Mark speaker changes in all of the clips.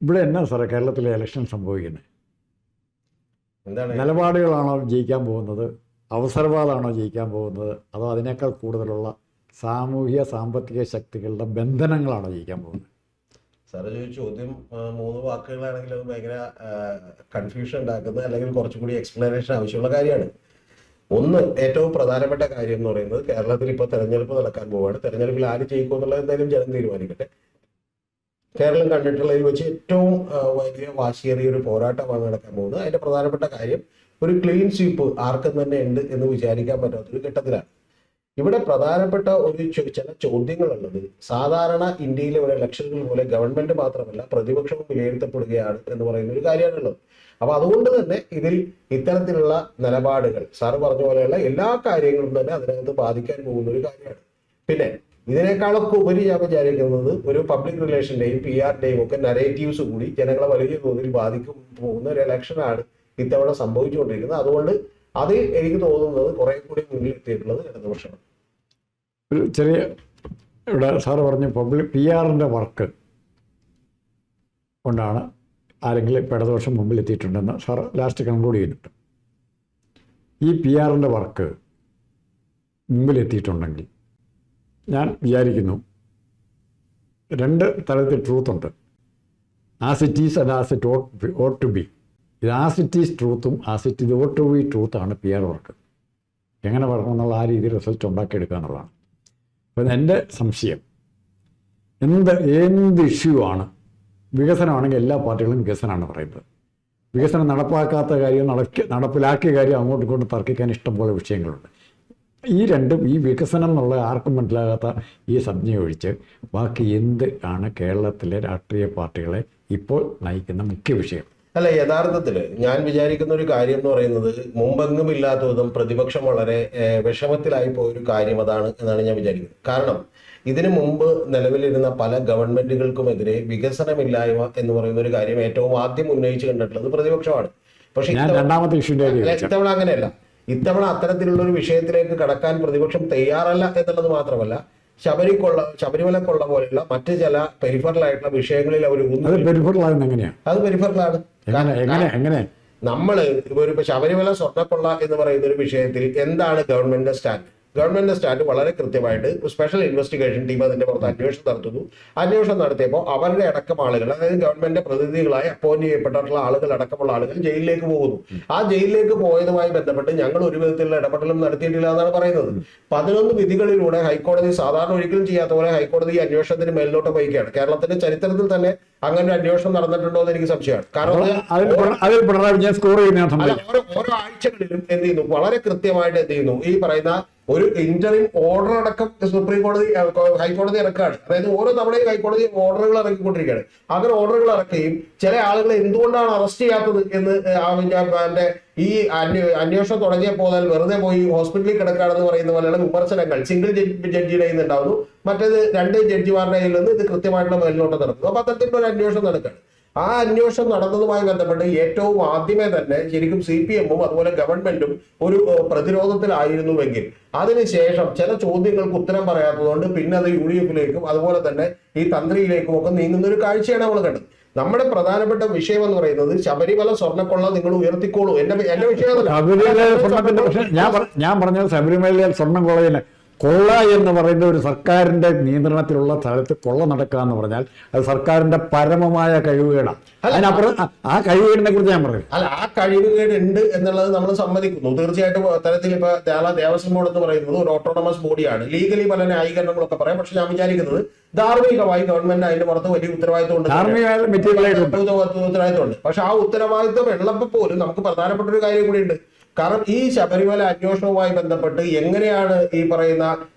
Speaker 1: ഇവിടെ എന്നാ സാറേ കേരളത്തിലെ ഇലക്ഷൻ സംഭവിക്കുന്നത്?
Speaker 2: എന്താണ്
Speaker 1: നിലപാടുകളാണോ ജയിക്കാൻ പോകുന്നത്, അവസരവാദമാണോ ജയിക്കാൻ പോകുന്നത്, അതോ അതിനേക്കാൾ കൂടുതലുള്ള സാമൂഹിക സാമ്പത്തിക ശക്തികളുടെ ബന്ധനങ്ങളാണോ ജയിക്കാൻ പോകുന്നത്?
Speaker 2: സാറ് ചോദിച്ച ചോദ്യം 3 വാക്കുകളാണെങ്കിൽ അത് ഭയങ്കര കൺഫ്യൂഷൻ ഉണ്ടാക്കുന്ന അല്ലെങ്കിൽ കുറച്ചും കൂടി എക്സ്പ്ലനേഷൻ ആവശ്യമുള്ള കാര്യമാണ്. ഒന്ന്, ഏറ്റവും പ്രധാനപ്പെട്ട കാര്യം എന്ന് പറയുന്നത് കേരളത്തിൽ ഇപ്പോൾ തെരഞ്ഞെടുപ്പ് നടക്കാൻ പോവുകയാണ്. തെരഞ്ഞെടുപ്പിൽ ആര് ജയിക്കും എന്നുള്ളത് എന്തായാലും ജനം തീരുമാനിക്കട്ടെ. കേരളം കണ്ടിട്ടുള്ളതിൽ വെച്ച് ഏറ്റവും വലിയ വാശിയേറിയ ഒരു പോരാട്ടമാണ് നടക്കാൻ പോകുന്നത്. അതിന്റെ പ്രധാനപ്പെട്ട കാര്യം ഒരു ക്ലീൻ സ്വീപ്പ് ആർക്കും തന്നെ ഉണ്ട് എന്ന് വിചാരിക്കാൻ പറ്റാത്തൊരു ഘട്ടത്തിലാണ്. ഇവിടെ പ്രധാനപ്പെട്ട ചില ചോദ്യങ്ങളുള്ളത്, സാധാരണ ഇന്ത്യയിലെ ഒരു ഇലക്ഷനുകൾ പോലെ ഗവൺമെന്റ് മാത്രമല്ല പ്രതിപക്ഷവും വിലയിരുത്തപ്പെടുകയാണ് എന്ന് പറയുന്ന ഒരു കാര്യമാണുള്ളത്. അപ്പൊ അതുകൊണ്ട് തന്നെ ഇതിൽ ഇത്തരത്തിലുള്ള നിലപാടുകൾ സാറ് പറഞ്ഞ പോലെയുള്ള എല്ലാ കാര്യങ്ങളും തന്നെ അതിനകത്ത് ബാധിക്കാൻ പോകുന്ന ഒരു കാര്യമാണ്. പിന്നെ ഇതിനേക്കാളൊക്കെ ഉപരി ഞാൻ വിചാരിക്കുന്നത് ഒരു പബ്ലിക് റിലേഷന്റെയും PR-ന്റെയും ഒക്കെ നരേറ്റീവ്സ് കൂടി ജനങ്ങളെ വലിയ തോതിൽ ബാധിക്കും പോകുന്ന ഒരു ഇലക്ഷനാണ് ഇത്തവണ സംഭവിച്ചുകൊണ്ടിരിക്കുന്നത്. അതുകൊണ്ട് അതിൽ എനിക്ക് തോന്നുന്നത് കുറെ കൂടി മുന്നിലെത്തിയിട്ടുള്ളത് ഇടതുപക്ഷമാണ്.
Speaker 1: ഒരു ചെറിയ ഇവിടെ സാറ് പറഞ്ഞു PR-ന്റെ വർക്ക് കൊണ്ടാണ് ആരെങ്കിലും ഇപ്പോൾ ഇടതുപക്ഷം മുമ്പിലെത്തിയിട്ടുണ്ടെന്ന് സാർ ലാസ്റ്റ് കൺക്ലൂഡ് ചെയ്തിട്ടുണ്ട്. ഈ PR-ന്റെ വർക്ക് മുമ്പിലെത്തിയിട്ടുണ്ടെങ്കിൽ ഞാൻ വിചാരിക്കുന്നു 2 തരത്തിൽ ട്രൂത്തുണ്ട്. As it is and as it ought to be. ഇത് ആസ് ഇറ്റ് ഈസ് ട്രൂത്തും ആസ് ഇറ്റ് ഇത് ഓട്ട് ടു ബി ട്രൂത്താണ് PR വർക്ക്. എങ്ങനെ വരണമെന്നുള്ള ആ രീതിയിൽ റിസൾട്ട് ഉണ്ടാക്കിയെടുക്കുക എന്നുള്ളതാണ്. അപ്പം എൻ്റെ സംശയം, എന്ത് ഇഷ്യൂ ആണ്, വികസനമാണെങ്കിൽ എല്ലാ പാർട്ടികളും വികസനമാണ് പറയുന്നത്. വികസനം നടപ്പാക്കാത്ത കാര്യം, നടപ്പിലാക്കിയ കാര്യം അങ്ങോട്ടും ഇങ്ങോട്ടും തർക്കിക്കാൻ ഇഷ്ടംപോലെ വിഷയങ്ങളുണ്ട്. ഈ രണ്ടും, ഈ വികസനം എന്നുള്ള ആർക്കും മനസ്സിലാകാത്ത ഈ സംജ്ഞ ഒഴിച്ച് ബാക്കി എന്ത് ആണ് കേരളത്തിലെ രാഷ്ട്രീയ പാർട്ടികളെ ഇപ്പോൾ നയിക്കുന്ന മുഖ്യ വിഷയം?
Speaker 2: അല്ല, യഥാർത്ഥത്തിൽ ഞാൻ വിചാരിക്കുന്ന ഒരു കാര്യം എന്ന് പറയുന്നത് മുമ്പെങ്ങും ഇല്ലാത്ത വിധം പ്രതിപക്ഷം വളരെ വിഷമത്തിലായി പോയൊരു കാര്യം അതാണ് എന്നാണ് ഞാൻ വിചാരിക്കുന്നത്. കാരണം ഇതിനു മുമ്പ് നിലവിലിരുന്ന പല ഗവൺമെന്റുകൾക്കുമെതിരെ വികസനമില്ലായ്മ എന്ന് പറയുന്ന ഒരു കാര്യം ഏറ്റവും ആദ്യം ഉന്നയിച്ച് കണ്ടിട്ടുള്ളത് പ്രതിപക്ഷമാണ്. പക്ഷെ ഇത്തവണ അങ്ങനെയല്ല. ഇത്തവണ അത്തരത്തിലുള്ള ഒരു വിഷയത്തിലേക്ക് കടക്കാൻ പ്രതിപക്ഷം തയ്യാറല്ല എന്നുള്ളത് മാത്രമല്ല, ശബരിമലക്കൊള്ള പോലെയുള്ള മറ്റ് ചില പെരിഫറലായിട്ടുള്ള വിഷയങ്ങളിൽ അവർ അത് പെരിഫറലാണ്. നമ്മള് ഇപ്പൊ ശബരിമല സ്വർണ്ണക്കൊള്ള എന്ന് പറയുന്ന ഒരു വിഷയത്തിൽ എന്താണ് ഗവൺമെന്റിന്റെ സ്റ്റാൻഡ്? ഗവൺമെന്റിന്റെ സ്റ്റാൻഡ് വളരെ കൃത്യമായിട്ട് സ്പെഷ്യൽ ഇൻവെസ്റ്റിഗേഷൻ ടീം അതിന്റെ പുറത്ത് അന്വേഷണം നടത്തുന്നു. അന്വേഷണം നടത്തിയപ്പോൾ അവരുടെ അടക്കം ആളുകൾ, അതായത് ഗവൺമെന്റിന്റെ പ്രതിനിധികളായി അപ്പോയിന്റ് ചെയ്യപ്പെട്ടിട്ടുള്ള ആളുകൾ അടക്കമുള്ള ആളുകൾ ജയിലിലേക്ക് പോകുന്നു. ആ ജയിലിലേക്ക് പോയതുമായി ബന്ധപ്പെട്ട് ഞങ്ങൾ ഒരു വിധത്തിലുള്ള ഇടപെടലും നടത്തിയിട്ടില്ല എന്നാണ് പറയുന്നത്. 11 വിധികളിലൂടെ ഹൈക്കോടതി സാധാരണ ഒരിക്കലും ചെയ്യാത്ത പോലെ ഹൈക്കോടതി അന്വേഷണത്തിന് മേലോട്ട് പോയിക്കുകയാണ്. കേരളത്തിന്റെ ചരിത്രത്തിൽ തന്നെ അങ്ങനെ ഒരു അന്വേഷണം നടന്നിട്ടുണ്ടോ എന്ന് എനിക്ക് സംശയമാണ്. കാരണം ഓരോ ആഴ്ചകളിലും എന്ത് ചെയ്യുന്നു, വളരെ കൃത്യമായിട്ട് എന്ത് ചെയ്യുന്നു, ഈ പറയുന്ന ഒരു ഇന്ററിം ഓർഡർ അടക്കം സുപ്രീം കോടതി ഹൈക്കോടതി ഇറക്കുകയാണ്. അതായത് ഓരോ തവണയും ഹൈക്കോടതി ഓർഡറുകൾ ഇറക്കിക്കൊണ്ടിരിക്കുകയാണ്. അങ്ങനെ ഓർഡറുകൾ ഇറക്കുകയും ചില ആളുകളെ എന്തുകൊണ്ടാണ് അറസ്റ്റ് ചെയ്യാത്തത് എന്ന് എന്റെ ഈ അന്വേഷണം തുടങ്ങിയപ്പോൾ വെറുതെ പോയി ഹോസ്പിറ്റലിൽ കിടക്കുകയാണെന്ന് പറയുന്ന പോലെയുള്ള വിമർശനങ്ങൾ സിംഗിൾ ജഡ്ജിയുടെ കയ്യിൽ നിന്നുണ്ടാവുന്നു. മറ്റേത് 2 ജഡ്ജിമാരുടെ കയ്യിൽ നിന്ന് ഇത് കൃത്യമായിട്ടുള്ള മേൽനോട്ടം നടക്കുന്നു. അപ്പൊ അത്തരത്തിലുള്ള ഒരു അന്വേഷണം നടക്കുകയാണ്. ആ അന്വേഷണം നടന്നതുമായി ബന്ധപ്പെട്ട് ഏറ്റവും ആദ്യമേ തന്നെ ശരിക്കും CPM-ഉം അതുപോലെ ഗവൺമെന്റും ഒരു പ്രതിരോധത്തിലായിരുന്നുവെങ്കിൽ അതിനുശേഷം ചില ചോദ്യങ്ങൾക്ക് ഉത്തരം പറയാത്തതുകൊണ്ട് പിന്നെ അത് UDF-ലേക്കും അതുപോലെ തന്നെ ഈ തന്ത്രിയിലേക്കും ഒക്കെ നീങ്ങുന്ന ഒരു കാഴ്ചയാണ് നമ്മൾ കണ്ടത്. നമ്മുടെ പ്രധാനപ്പെട്ട വിഷയം എന്ന് പറയുന്നത് ശബരിമല സ്വർണ്ണക്കൊള്ള നിങ്ങൾ ഉയർത്തിക്കോളൂ. എന്റെ വിഷയം
Speaker 1: ഞാൻ പറഞ്ഞത് ശബരിമല സ്വർണ്ണക്കൊള്ള കൊള്ള എന്ന് പറയുന്ന ഒരു സർക്കാരിന്റെ നിയന്ത്രണത്തിലുള്ള സ്ഥലത്ത് കൊള്ള നടക്കുക എന്ന് പറഞ്ഞാൽ അത് സർക്കാരിന്റെ പരമമായ കഴിവുകേടാണ്. അതിനപ്പുറം ആ കഴിവുകേടിനെ കുറിച്ച് ഞാൻ പറഞ്ഞു.
Speaker 2: അല്ല, ആ കഴിവുകേട് ഉണ്ട് എന്നുള്ളത് നമ്മൾ സമ്മതിക്കുന്നു. തീർച്ചയായിട്ടും അത്തരത്തിൽ ഇപ്പൊ ദേവസ്വം ബോർഡ് എന്ന് പറയുന്നത് ഒരു ഓട്ടോണമസ് ബോഡിയാണ്. ലീഗലി പല ന്യായീകരണങ്ങളൊക്കെ പറയാം. പക്ഷെ ഞാൻ വിചാരിക്കുന്നത് ധാർമ്മികമായി ഗവൺമെന്റ് അതിന്റെ പുറത്ത് വലിയ ഉത്തരവാദിത്വമുണ്ട്. പക്ഷെ ആ ഉത്തരവാദിത്വം ഉള്ളപ്പോൾ പോലും നമുക്ക് പ്രധാനപ്പെട്ട ഒരു കാര്യം കൂടി ഉണ്ട്. കാരണം ഈ ശബരിമല അന്വേഷണവുമായി ബന്ധപ്പെട്ട് എങ്ങനെയാണ് ഈ പറയുന്ന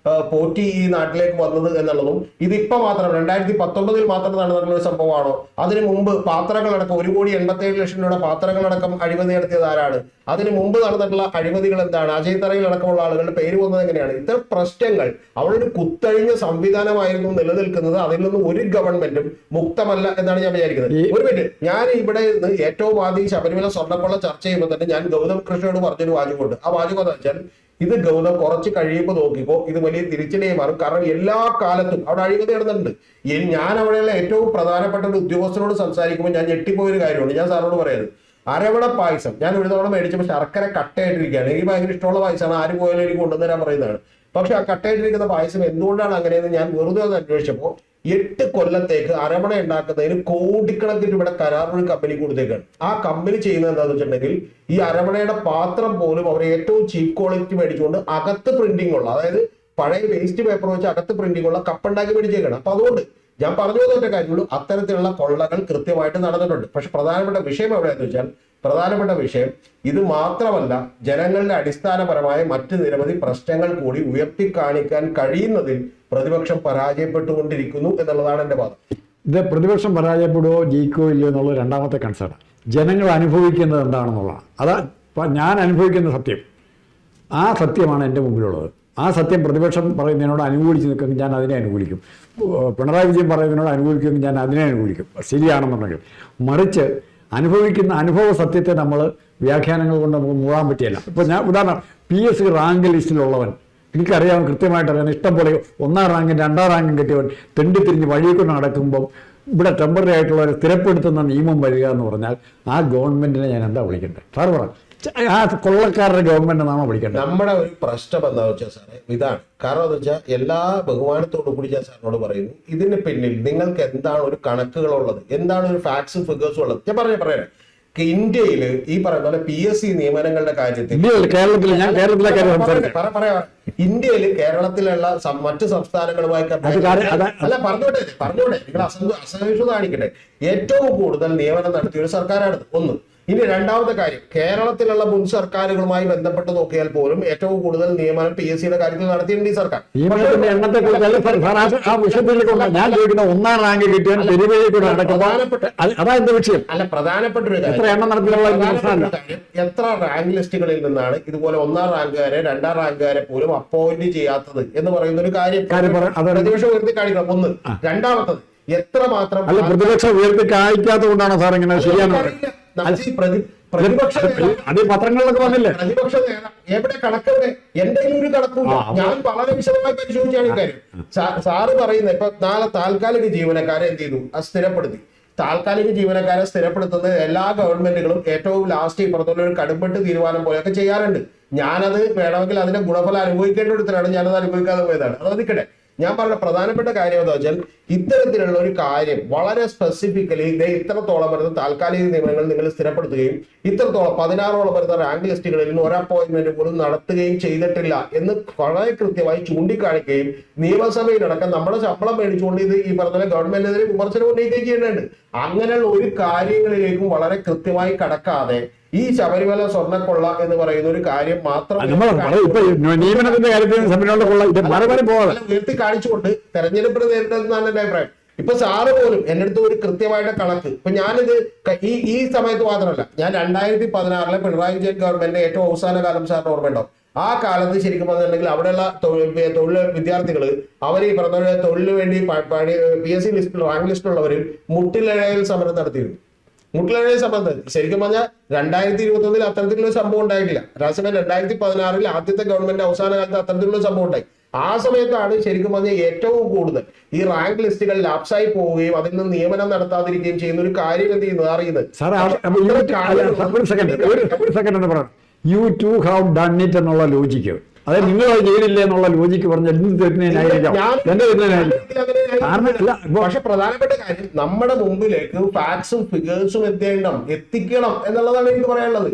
Speaker 2: പോറ്റി ഈ നാട്ടിലേക്ക് വന്നത് എന്നുള്ളതും ഇതിപ്പോ മാത്രം 2019 മാത്രം നടന്ന ഒരു സംഭവമാണോ? അതിനു മുമ്പ് പാത്രങ്ങളടക്കം 1,87,00,000 രൂപയുടെ പാത്രങ്ങളടക്കം അഴിമതി നടത്തിയത് ആരാണ്? അതിന് മുമ്പ് നടന്നിട്ടുള്ള അഴിമതികൾ എന്താണ്, അജയ് തറയിൽ അടക്കമുള്ള ആളുകളുടെ പേര് വന്നത് എങ്ങനെയാണ്, ഇത്തരം പ്രശ്നങ്ങൾ അവിടെ ഒരു കുത്തഴിഞ്ഞ സംവിധാനമായിരുന്നു നിലനിൽക്കുന്നത്. അതിൽ നിന്ന് ഒരു ഗവൺമെന്റും മുക്തമല്ല എന്നാണ് ഞാൻ വിചാരിക്കുന്നത്. ഒരു മിനിറ്റ്, ഞാൻ ഇവിടെ നിന്ന് ഏറ്റവും ആദ്യം ശബരിമല സ്വർണ്ണക്കൊള്ള ചർച്ച ചെയ്യുമ്പോൾ തന്നെ ഞാൻ ഗൗതം കൃഷ്ണയോട് പറഞ്ഞൊരു വാചകമുണ്ട്. ആ വാചകം എന്താ വെച്ചാൽ, ഇത് ഗൗതം കുറച്ച് കഴിയുമ്പോൾ നോക്കിക്കോ ഇത് വലിയ തിരിച്ചടിയായി മാറും. കാരണം എല്ലാ കാലത്തും അവിടെ അഴിമതി നടന്നിട്ടുണ്ട്. ഞാൻ അവിടെയുള്ള ഏറ്റവും പ്രധാനപ്പെട്ട ഒരു ഉദ്യോഗസ്ഥനോട് സംസാരിക്കുമ്പോൾ ഞാൻ ഞെട്ടിപ്പോയൊരു കാര്യമുണ്ട്. ഞാൻ സാറിനോട് പറയുന്നത്, അരവണ പായസം ഞാൻ ഒരു തവണ മേടിച്ചപ്പോൾ ശർക്കര കട്ടയായിട്ടിരിക്കുകയാണ്. എനിക്ക് ഭയങ്കര ഇഷ്ടമുള്ള പായസമാണ്, ആര് പോയാലും എനിക്ക് കൊണ്ടുവന്നേരാൻ പറയുന്നതാണ്. പക്ഷെ ആ കട്ടയായിട്ടിരിക്കുന്ന പായസം എന്തുകൊണ്ടാണ് അങ്ങനെയെന്ന് ഞാൻ വെറുതെ ഒന്ന് അന്വേഷിച്ചപ്പോൾ 8 കൊല്ലത്തേക്ക് അരമണ ഉണ്ടാക്കുന്നതിന് കോടിക്കണക്കിന് രൂപയുടെ കരാർ ഒരു കമ്പനി കൊടുത്തേക്കാണ്. ആ കമ്പനി ചെയ്യുന്നത് എന്താണെന്ന് വെച്ചിട്ടുണ്ടെങ്കിൽ ഈ അരമണയുടെ പാത്രം പോലും അവർ ഏറ്റവും ചീപ്പ് ക്വാളിറ്റി മേടിച്ചുകൊണ്ട് അകത്ത് പ്രിന്റിംഗ് ഉള്ള, അതായത് പഴയ വേസ്റ്റ് പേപ്പർ വെച്ച് അകത്ത് പ്രിന്റിംഗ് ഉള്ള കപ്പുണ്ടാക്കി മേടിച്ചേക്കാണ്. അപ്പൊ അതുകൊണ്ട് ഞാൻ പറഞ്ഞു പോകുന്ന കാര്യമുള്ളൂ, അത്തരത്തിലുള്ള കൊള്ളകൾ കൃത്യമായിട്ട് നടന്നിട്ടുണ്ട്. പക്ഷെ പ്രധാനപ്പെട്ട വിഷയം എവിടെയാന്ന് വെച്ചാൽ, പ്രധാനപ്പെട്ട വിഷയം ഇത് മാത്രമല്ല, ജനങ്ങളുടെ അടിസ്ഥാനപരമായ മറ്റ് നിരവധി പ്രശ്നങ്ങൾ കൂടി ഉയർത്തി കാണിക്കാൻ കഴിയുന്നതിൽ പ്രതിപക്ഷം പരാജയപ്പെട്ടുകൊണ്ടിരിക്കുന്നു എന്നുള്ളതാണ് എന്റെ വാദം.
Speaker 1: ഇത് പ്രതിപക്ഷം പരാജയപ്പെടുകയോ ജയിക്കുകയോ ഇല്ലയോ എന്നുള്ള രണ്ടാമത്തെ കൺസേൺ. ജനങ്ങൾ അനുഭവിക്കുന്നത് എന്താണെന്നുള്ളതാണ്. അതാ ഞാൻ അനുഭവിക്കുന്ന സത്യം, ആ സത്യമാണ് എൻ്റെ മുമ്പിലുള്ളത്. ആ സത്യം പ്രതിപക്ഷം പറയുന്നതിനോട് അനുകൂലിച്ച് നിൽക്കുമെങ്കിൽ ഞാൻ അതിനെ അനുകൂലിക്കും. പിണറായി വിജയൻ പറയുന്നതിനോട് അനുകൂലിക്കുമെങ്കിൽ ഞാൻ അതിനെ അനുകൂലിക്കും, ശരിയാണെന്നുണ്ടെങ്കിൽ. മറിച്ച് അനുഭവിക്കുന്ന അനുഭവ സത്യത്തെ നമ്മൾ വ്യാഖ്യാനങ്ങൾ കൊണ്ട് നമുക്ക് മൂടാൻ പറ്റിയല്ല. ഇപ്പോൾ ഞാൻ ഉദാഹരണം, PSC റാങ്ക് ലിസ്റ്റിലുള്ളവൻ, എനിക്കറിയാം, കൃത്യമായിട്ട് അറിയാം, ഇഷ്ടം പോലെ 1ാം റാങ്കും 2ാം റാങ്കും കിട്ടിയവൻ തെണ്ടിത്തിരിഞ്ഞ് വഴിയെ കൊണ്ട് നടക്കുമ്പം ഇവിടെ ടെമ്പററി ആയിട്ടുള്ളവരെ സ്ഥിരപ്പെടുത്തുന്ന നിയമം വരിക എന്ന് പറഞ്ഞാൽ ആ ഗവൺമെന്റിനെ ഞാൻ എന്താ വിളിക്കേണ്ടത്? സാർ പറ, ആ കൊള്ളക്കാരുടെ ഗവൺമെന്റ് എന്നാണോ വിളിക്കേണ്ടത്?
Speaker 2: നമ്മുടെ ഒരു പ്രശ്നം എന്താണെന്ന് വെച്ചാൽ സാറേ ഇതാണ്. കാരണം എന്ന് വെച്ചാൽ എല്ലാ ബഹുമാനത്തോടു കൂടി ഞാൻ സാറിനോട് പറയുന്നു, ഇതിന് പിന്നിൽ നിങ്ങൾക്ക് എന്താണ് ഒരു കണക്കുകളുള്ളത്, എന്താണ് ഒരു ഫാക്ട്സും ഫിഗേഴ്സും ഉള്ളത്? ഞാൻ പറയാം, ഇന്ത്യയിൽ ഈ പറയുന്ന പോലെ PSC നിയമനങ്ങളുടെ കാര്യത്തിൽ ഇന്ത്യയിൽ കേരളത്തിലുള്ള മറ്റു സംസ്ഥാനങ്ങളുമായി അല്ല പറഞ്ഞോട്ടെ നിങ്ങൾ അസഹിഷ്ണുത കാണിക്കട്ടെ. ഏറ്റവും കൂടുതൽ നിയമനം നടത്തിയ ഒരു സർക്കാരാണ് ഒന്ന്. ഇനി രണ്ടാമത്തെ കാര്യം, കേരളത്തിലുള്ള മുൻ സർക്കാരുകളുമായി ബന്ധപ്പെട്ട് നോക്കിയാൽ പോലും ഏറ്റവും കൂടുതൽ നിയമനം PSCയുടെ കാര്യത്തിൽ നടത്തിയിട്ടുണ്ട് ഈ സർക്കാർ. പ്രധാനപ്പെട്ട ഒരു കാര്യം, എത്ര റാങ്ക് ലിസ്റ്റുകളിൽ നിന്നാണ് ഇതുപോലെ 1ാം റാങ്കുകാരെ 2ാം റാങ്കുകാരെ പോലും അപ്പോയിന്റ് ചെയ്യാത്തത് എന്ന് പറയുന്ന ഒരു കാര്യം പ്രതിപക്ഷം ഉയർത്തി കാണിക്കണം. ഒന്ന്. രണ്ടാമത്തത്, എത്രമാത്രം
Speaker 1: പ്രതിപക്ഷം ഉയർത്തി കാണിക്കാത്തതുകൊണ്ടാണോ സാർ ഇങ്ങനെ ശരിയാണ് പത്രങ്ങളിലൊക്കെ വന്നില്ലേ
Speaker 2: പ്രതിപക്ഷ എവിടെ കണക്കെവിടെ? എന്റെ ഒരു കണക്കില്ല. ഞാൻ വളരെ വിശദമായി പരിശോധിച്ചാണ് കാര്യം. സാറ് പറയുന്നത് ഇപ്പൊ നാളെ താൽക്കാലിക ജീവനക്കാരെ എന്ത് ചെയ്തു? സ്ഥിരപ്പെടുത്തി. താൽക്കാലിക ജീവനക്കാരെ സ്ഥിരപ്പെടുത്തുന്നത് എല്ലാ ഗവൺമെന്റുകളും ഏറ്റവും ലാസ്റ്റ് ഈ പറഞ്ഞ ഒരു കടുംപെട്ട് തീരുമാനം പോലെയൊക്കെ ചെയ്യാറുണ്ട്. ഞാനത് വേണമെങ്കിൽ അതിന്റെ ഗുണഫലം അനുഭവിക്കേണ്ടടുത്താണ്, ഞാനത് അനുഭവിക്കാതെ പോയതാണ്. അത് നിൽക്കട്ടെ. ഞാൻ പറഞ്ഞ പ്രധാനപ്പെട്ട കാര്യം എന്താ വെച്ചാൽ, ഇത്തരത്തിലുള്ള ഒരു കാര്യം വളരെ സ്പെസിഫിക്കലി ഇത്രത്തോളം വരുന്ന താൽക്കാലിക നിയമനങ്ങൾ നിങ്ങൾ സ്ഥിരപ്പെടുത്തുകയും ഇത്രത്തോളം 16ഓളം വരുന്ന റാങ്ക് ലിസ്റ്റുകളിൽ ഒരു അപ്പോയിന്റ്മെന്റ് പോലും നടത്തുകയും ചെയ്തിട്ടില്ല എന്ന് വളരെ കൃത്യമായി ചൂണ്ടിക്കാണിക്കുകയും നിയമസഭയിലടക്കം നമ്മുടെ ശമ്പളം മേടിച്ചുകൊണ്ട് ഇത് ഈ പറഞ്ഞ ഗവൺമെന്റിനെതിരെ വിമർശനം ഉന്നയിക്കുകയും ചെയ്യേണ്ടതുണ്ട്. അങ്ങനെയുള്ള ഒരു കാര്യങ്ങളിലേക്കും വളരെ കൃത്യമായി കടക്കാതെ ഈ ശബരിമല സ്വർണ്ണക്കൊള്ള എന്ന് പറയുന്ന ഒരു കാര്യം മാത്രം ഉയർത്തി കാണിച്ചുകൊണ്ട് തെരഞ്ഞെടുപ്പിന് നേരിടുന്നതാണ് എന്റെ അഭിപ്രായം. ഇപ്പൊ സാറ് പോലും എന്റെ അടുത്ത് ഒരു കൃത്യമായിട്ട് കണക്ക്, ഇപ്പൊ ഞാനിത് ഈ സമയത്ത് മാത്രമല്ല, ഞാൻ 2016 പിണറായി വിജയൻ ഗവൺമെന്റ് ഏറ്റവും അവസാന കാലം സാറിന് ഓർമ്മയുണ്ടോ? ആ കാലത്ത് ശരിക്കും പറഞ്ഞിട്ടുണ്ടെങ്കിൽ അവിടെയുള്ള തൊഴിൽ വിദ്യാർത്ഥികൾ അവർ ഈ പറഞ്ഞ തൊഴിലിന് വേണ്ടി PSC ലിസ്റ്റിൽ റാങ്ക് ലിസ്റ്റിലുള്ളവർ മുട്ടിലഴയിൽ സമരം നടത്തിയിരുന്നു. മുട്ടിലഴയിൽ സമരം ശരിക്കും പറഞ്ഞാൽ 2021 അത്തരത്തിലുള്ള സംഭവം ഉണ്ടായിട്ടില്ല. അതേസമയം 2016 ആദ്യത്തെ ഗവൺമെന്റ് അവസാന കാലത്ത് അത്തരത്തിലുള്ള സംഭവം ഉണ്ടായി. ആ സമയത്താണ് ശരിക്കും പറഞ്ഞാൽ ഏറ്റവും കൂടുതൽ ഈ റാങ്ക് ലിസ്റ്റുകൾ ലാപ്സായി പോവുകയും അതിൽ നിന്ന് നിയമനം നടത്താതിരിക്കുകയും ചെയ്യുന്ന ഒരു കാര്യം എന്ത് ചെയ്യുന്നത് അറിയുന്നത്.
Speaker 1: You to have done it എന്നുള്ള ലോജിക്ക്, അതായത് നിങ്ങൾ അത് ചെയ്തില്ലേ എന്നുള്ള ലോജിക്ക് പറഞ്ഞാൽ
Speaker 2: പക്ഷെ പ്രധാനപ്പെട്ട കാര്യം നമ്മുടെ മുമ്പിലേക്ക് ഫാക്ട്സും ഫിഗേഴ്സും എത്തിക്കണം എന്നുള്ളതാണ് എനിക്ക് പറയാനുള്ളത്.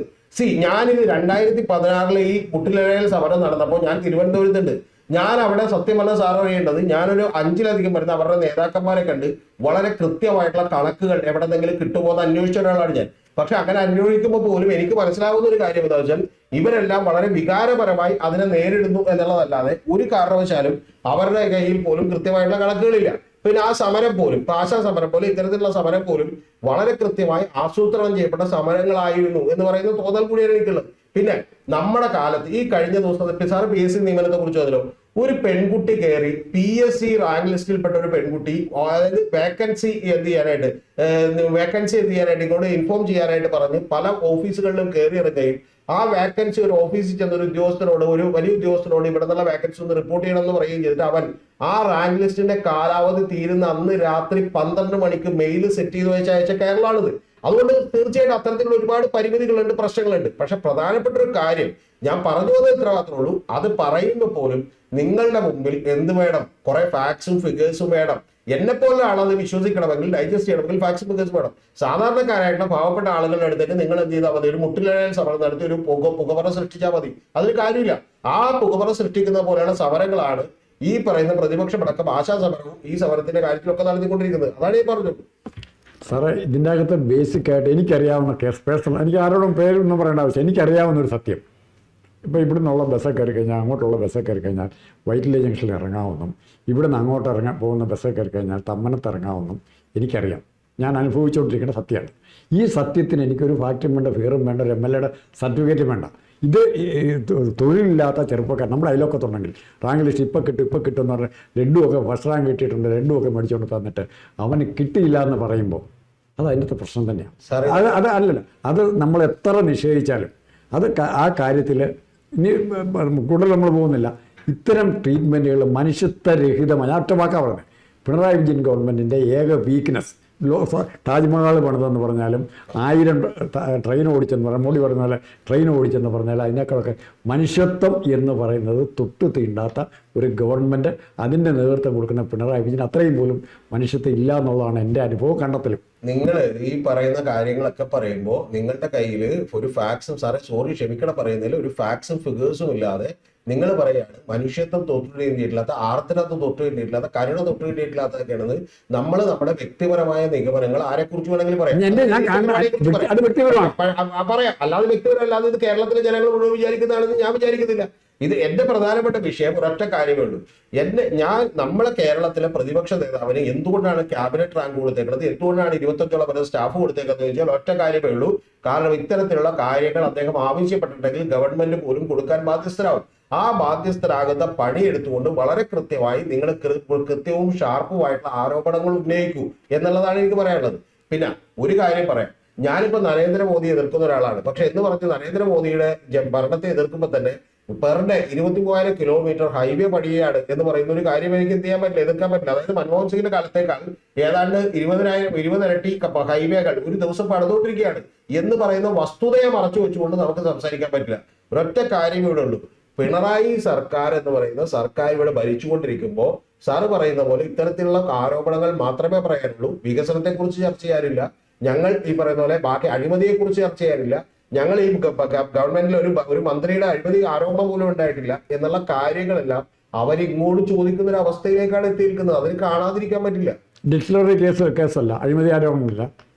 Speaker 2: ഞാനിത് 2016 ഈ മുട്ടിലഴയിൽ സമരം നടന്നപ്പോൾ ഞാൻ തിരുവനന്തപുരത്തുണ്ട്. ഞാൻ അവിടെ സത്യം പറഞ്ഞ സാർ അറിയേണ്ടത്, ഞാനൊരു 5-ലധികം വരുന്ന അവരുടെ നേതാക്കന്മാരെ കണ്ട് വളരെ കൃത്യമായിട്ടുള്ള കണക്കുകൾ എവിടെന്നെങ്കിലും കിട്ടുമോ എന്ന് അന്വേഷിച്ച ഒരാളാണ് ഞാൻ. പക്ഷെ അങ്ങനെ അന്വേഷിക്കുമ്പോൾ പോലും എനിക്ക് മനസ്സിലാവുന്ന ഒരു കാര്യം എന്താ വെച്ചാൽ, ഇവരെല്ലാം വളരെ വികാരപരമായി അതിനെ നേരിടുന്നു എന്നുള്ളതല്ലാതെ ഒരു കാരണവശാലും അവരുടെ കയ്യിൽ പോലും കൃത്യമായിട്ടുള്ള കണക്കുകളില്ല. പിന്നെ ആ സമരം പോലും, ഭാഷാ സമരം പോലും ഇത്തരത്തിലുള്ള സമരം പോലും വളരെ കൃത്യമായി ആസൂത്രണം ചെയ്യപ്പെട്ട സമരങ്ങളായിരുന്നു എന്ന് പറയുന്ന തോന്നൽ കൂടിയാണ് എനിക്കുള്ളത്. പിന്നെ നമ്മുടെ കാലത്ത് ഈ കഴിഞ്ഞ ദിവസത്തെ സാറ് PSC നിയമനത്തെ കുറിച്ച് അതിലോ ഒരു പെൺകുട്ടി കയറി PSC റാങ്ക് ലിസ്റ്റിൽപ്പെട്ട ഒരു പെൺകുട്ടി, അതായത് വേക്കൻസി എന്ത് ചെയ്യാനായിട്ട് ഇങ്ങോട്ട് ഇൻഫോം ചെയ്യാനായിട്ട് പറഞ്ഞ് പല ഓഫീസുകളിലും കയറി ഇറങ്ങുകയും ആ വേക്കൻസി ഒരു ഓഫീസിൽ ചെന്ന ഒരു ഉദ്യോഗസ്ഥനോട്, ഒരു വലിയ ഉദ്യോഗസ്ഥനോട് ഇവിടെ നിന്നുള്ള വേക്കൻസി ഒന്ന് റിപ്പോർട്ട് ചെയ്യണമെന്ന് പറയുകയും ചെയ്തിട്ട് അവൻ ആ റാങ്ക് ലിസ്റ്റിന്റെ കാലാവധി തീരുന്ന അന്ന് രാത്രി 12 മണിക്ക് മെയിൽ സെറ്റ് ചെയ്ത് അയച്ച കേരളമാണിത്. അതുകൊണ്ട് തീർച്ചയായിട്ടും അത്തരത്തിലുള്ള ഒരുപാട് പരിമിതികളുണ്ട്, പ്രശ്നങ്ങളുണ്ട്. പക്ഷെ പ്രധാനപ്പെട്ട ഒരു കാര്യം ഞാൻ പറഞ്ഞു വന്നത് ഇത്ര മാത്രമേ ഉള്ളൂ. അത് പറയുമ്പോൾ പോലും നിങ്ങളുടെ മുമ്പിൽ എന്ത് വേണം? കുറെ ഫാക്ട്സും ഫിഗേഴ്സും വേണം. എന്നെ പോലെ ആളത് വിശ്വസിക്കണമെങ്കിൽ, ഡൈജസ്റ്റ് ചെയ്യണമെങ്കിൽ ഫാക്ട്സും ഫിഗേഴ്സും വേണം. സാധാരണക്കാരായിട്ടുള്ള പാവപ്പെട്ട ആളുകളുടെ അടുത്തേക്ക് നിങ്ങൾ എന്ത് ചെയ്താൽ മതി? ഒരു മുട്ടിലേൽ സമരം നടത്തി ഒരു പുകമറ സൃഷ്ടിച്ചാൽ മതി. അതിന് കാര്യമില്ല. ആ പുകമറ സൃഷ്ടിക്കുന്ന പോലെയുള്ള സമരങ്ങളാണ് ഈ പറയുന്ന പ്രതിപക്ഷമടക്കം ആശാ സമരവും ഈ സമരത്തിന്റെ കാര്യത്തിലൊക്കെ നടത്തിക്കൊണ്ടിരിക്കുന്നത്. അതാണ് ഈ പറഞ്ഞത്.
Speaker 1: സാറേ, ഇതിൻ്റെ അകത്ത് ബേസിക്കായിട്ട് എനിക്കറിയാവുന്ന കേസ്, പേഴ്സണൽ, എനിക്ക് ആരോടും പേരൊന്നും പറയേണ്ട ആവശ്യം, എനിക്കറിയാവുന്ന ഒരു സത്യം. ഇപ്പോൾ ഇവിടെ നിന്നുള്ള ബസ്സൊക്കെ കയറി കഴിഞ്ഞാൽ, അങ്ങോട്ടുള്ള ബസ്സൊക്കെ കയറി കഴിഞ്ഞാൽ വൈറ്റില ജംഗ്ഷനിൽ ഇറങ്ങാമെന്നും ഇവിടെ നിന്ന് അങ്ങോട്ട് പോകുന്ന ബസ്സൊക്കെ കയറി കഴിഞ്ഞാൽ തമ്മനത്ത് ഇറങ്ങാമെന്നും എനിക്കറിയാം. ഞാൻ അനുഭവിച്ചുകൊണ്ടിരിക്കുന്ന സത്യമാണ്. ഈ സത്യത്തിന് എനിക്കൊരു ഫാക്ടറിയും വേണ്ട, ഫിയറും വേണ്ട, ഒരു MLA സർട്ടിഫിക്കറ്റും വേണ്ട. ഇത് തൊഴിലില്ലാത്ത ചെറുപ്പക്കാർ നമ്മുടെ അയലോക്കത്തുണ്ടെങ്കിൽ റാങ്ക് ലിസ്റ്റ് ഇപ്പം കിട്ടും എന്ന് പറഞ്ഞാൽ ലഡുവൊക്കെ ഫസ്റ്റ് റാങ്ക് കിട്ടിയിട്ടുണ്ട്, ലഡുവൊക്കെ മേടിച്ചുകൊണ്ട് തന്നിട്ട് അവന് കിട്ടിയില്ല എന്ന് പറയുമ്പോൾ അത് അതിൻ്റെ പ്രശ്നം തന്നെയാണ്. അത് അല്ലല്ല, അത് നമ്മൾ എത്ര നിഷേധിച്ചാലും അത് ആ കാര്യത്തിൽ ഇനി കൂടുതൽ നമ്മൾ പോകുന്നില്ല. ഇത്തരം ട്രീറ്റ്മെൻറ്റുകൾ മനുഷ്യത്വരഹിതമായ, ഞാൻ ഒറ്റ വാക്കാ പറഞ്ഞത്, പിണറായി വിജയൻ ഗവൺമെൻറ്റിൻ്റെ ഏക വീക്ക്നെസ്. താജ്മഹൽ പണിതെന്ന് പറഞ്ഞാലും 1000 ട്രെയിൻ ഓടിച്ചെന്ന് പറഞ്ഞാൽ, മോഡി പറഞ്ഞ പോലെ ട്രെയിൻ ഓടിച്ചെന്ന് പറഞ്ഞാൽ അതിനേക്കാളൊക്കെ മനുഷ്യത്വം എന്ന് പറയുന്നത് തൊട്ട് തീണ്ടാത്ത ഒരു ഗവൺമെൻറ്, അതിൻ്റെ നേതൃത്വം കൊടുക്കുന്ന പിണറായി വിജയൻ അത്രയും പോലും മനുഷ്യത്വം ഇല്ല എന്നുള്ളതാണ് എൻ്റെ അനുഭവം കണ്ടെത്തലും.
Speaker 2: നിങ്ങൾ ഈ പറയുന്ന കാര്യങ്ങളൊക്കെ പറയുമ്പോൾ നിങ്ങളുടെ കയ്യിൽ ഒരു ഫാക്ട്സും, സാറേ സോറി ക്ഷമിക്കണം പറയുന്നതിൽ, ഒരു ഫാക്ട്സും ഫിഗേഴ്സും ഇല്ലാതെ നിങ്ങൾ പറയാണ് മനുഷ്യത്വം തൊട്ട് കിട്ടിയിട്ടില്ലാത്ത, ആർത്തരത്വം തൊട്ട് കിട്ടിയിട്ടില്ലാത്ത, കരുണ തൊട്ട് കിട്ടിയിട്ടില്ലാത്തതൊക്കെയാണെന്ന് നമ്മൾ നമ്മുടെ വ്യക്തിപരമായ നിഗമനങ്ങൾ ആരെക്കുറിച്ച് വേണമെങ്കിലും പറയാം. പറയാം, അല്ലാതെ വ്യക്തിപരം, അല്ലാതെ ഇത് കേരളത്തിലെ ജനങ്ങൾ മുഴുവൻ വിചാരിക്കുന്നതാണെന്ന് ഞാൻ വിചാരിക്കുന്നില്ല. ഇത് എന്റെ പ്രധാനപ്പെട്ട വിഷയം ഒരൊറ്റ കാര്യമേ ഉള്ളൂ. നമ്മളെ കേരളത്തിലെ പ്രതിപക്ഷ നേതാവിന് എന്തുകൊണ്ടാണ് ക്യാബിനറ്റ് റാങ്ക് കൊടുത്തേക്കുന്നത്, എന്തുകൊണ്ടാണ് 25ഓളം വരെ സ്റ്റാഫ് കൊടുത്തേക്കുന്നത് ചോദിച്ചാൽ ഒറ്റ കാര്യമേ ഉള്ളൂ. കാരണം ഇത്തരത്തിലുള്ള കാര്യങ്ങൾ അദ്ദേഹം ആവശ്യപ്പെട്ടിട്ടുണ്ടെങ്കിൽ ഗവൺമെന്റ് പോലും കൊടുക്കാൻ ബാധ്യസ്ഥരാകും. ആ ബാധ്യസ്ഥരാകുന്ന പണിയെടുത്തുകൊണ്ട് വളരെ കൃത്യമായി നിങ്ങൾ കൃത്യവും ഷാർപ്പുമായിട്ടുള്ള ആരോപണങ്ങൾ ഉന്നയിക്കൂ എന്നുള്ളതാണ് എനിക്ക് പറയാനുള്ളത്. പിന്നെ ഒരു കാര്യം പറയാം, ഞാനിപ്പോ നരേന്ദ്രമോദിയെ എതിർക്കുന്ന ഒരാളാണ്. പക്ഷെ എന്ന് പറഞ്ഞ് നരേന്ദ്രമോദിയുടെ ഭരണത്തെ എതിർക്കുമ്പോൾ തന്നെ പെർ ഡേ 23,000 കിലോമീറ്റർ ഹൈവേ പണിയാണ് എന്ന് പറയുന്ന ഒരു കാര്യം എനിക്ക് എന്ത് ചെയ്യാൻ പറ്റില്ല, എതിർക്കാൻ പറ്റില്ല. അതായത് മൻമോഹൻ സിംഗിന്റെ കാലത്തേക്കാൾ ഏതാണ്ട് 20 ഇരട്ടി ഹൈവേകൾ ഒരു ദിവസം പണിതുകൊണ്ടിരിക്കുകയാണ് എന്ന് പറയുന്ന വസ്തുതയെ മറച്ചു വെച്ചുകൊണ്ട് നമുക്ക് സംസാരിക്കാൻ പറ്റില്ല. ഒരൊറ്റ കാര്യം ഇവിടെ ഉള്ളൂ, പിണറായി സർക്കാർ എന്ന് പറയുന്ന സർക്കാർ ഇവിടെ ഭരിച്ചുകൊണ്ടിരിക്കുമ്പോൾ സാറ് പറയുന്ന പോലെ ഇത്തരത്തിലുള്ള ആരോപണങ്ങൾ മാത്രമേ പറയാനുള്ളൂ. വികസനത്തെ കുറിച്ച് ചർച്ച ചെയ്യാനില്ല. ഞങ്ങൾ ഈ പറയുന്ന പോലെ ബാക്കി അഴിമതിയെ കുറിച്ച് ചർച്ച ചെയ്യാനില്ല. ഞങ്ങൾ ഈ ഗവൺമെന്റിൽ ഒരു മന്ത്രിയുടെ അഴിമതി ആരോപണം പോലും ഉണ്ടായിട്ടില്ല എന്നുള്ള കാര്യങ്ങളെല്ലാം അവരിങ്ങോട്ട് ചോദിക്കുന്ന ഒരു അവസ്ഥയിലേക്കാണ് എത്തിയിരിക്കുന്നത്. അതിന് കാണാതിരിക്കാൻ പറ്റില്ല.
Speaker 1: ഡിസ്റ്റിലറി കേസല്ല, അഴിമതി ആരോപണമില്ല.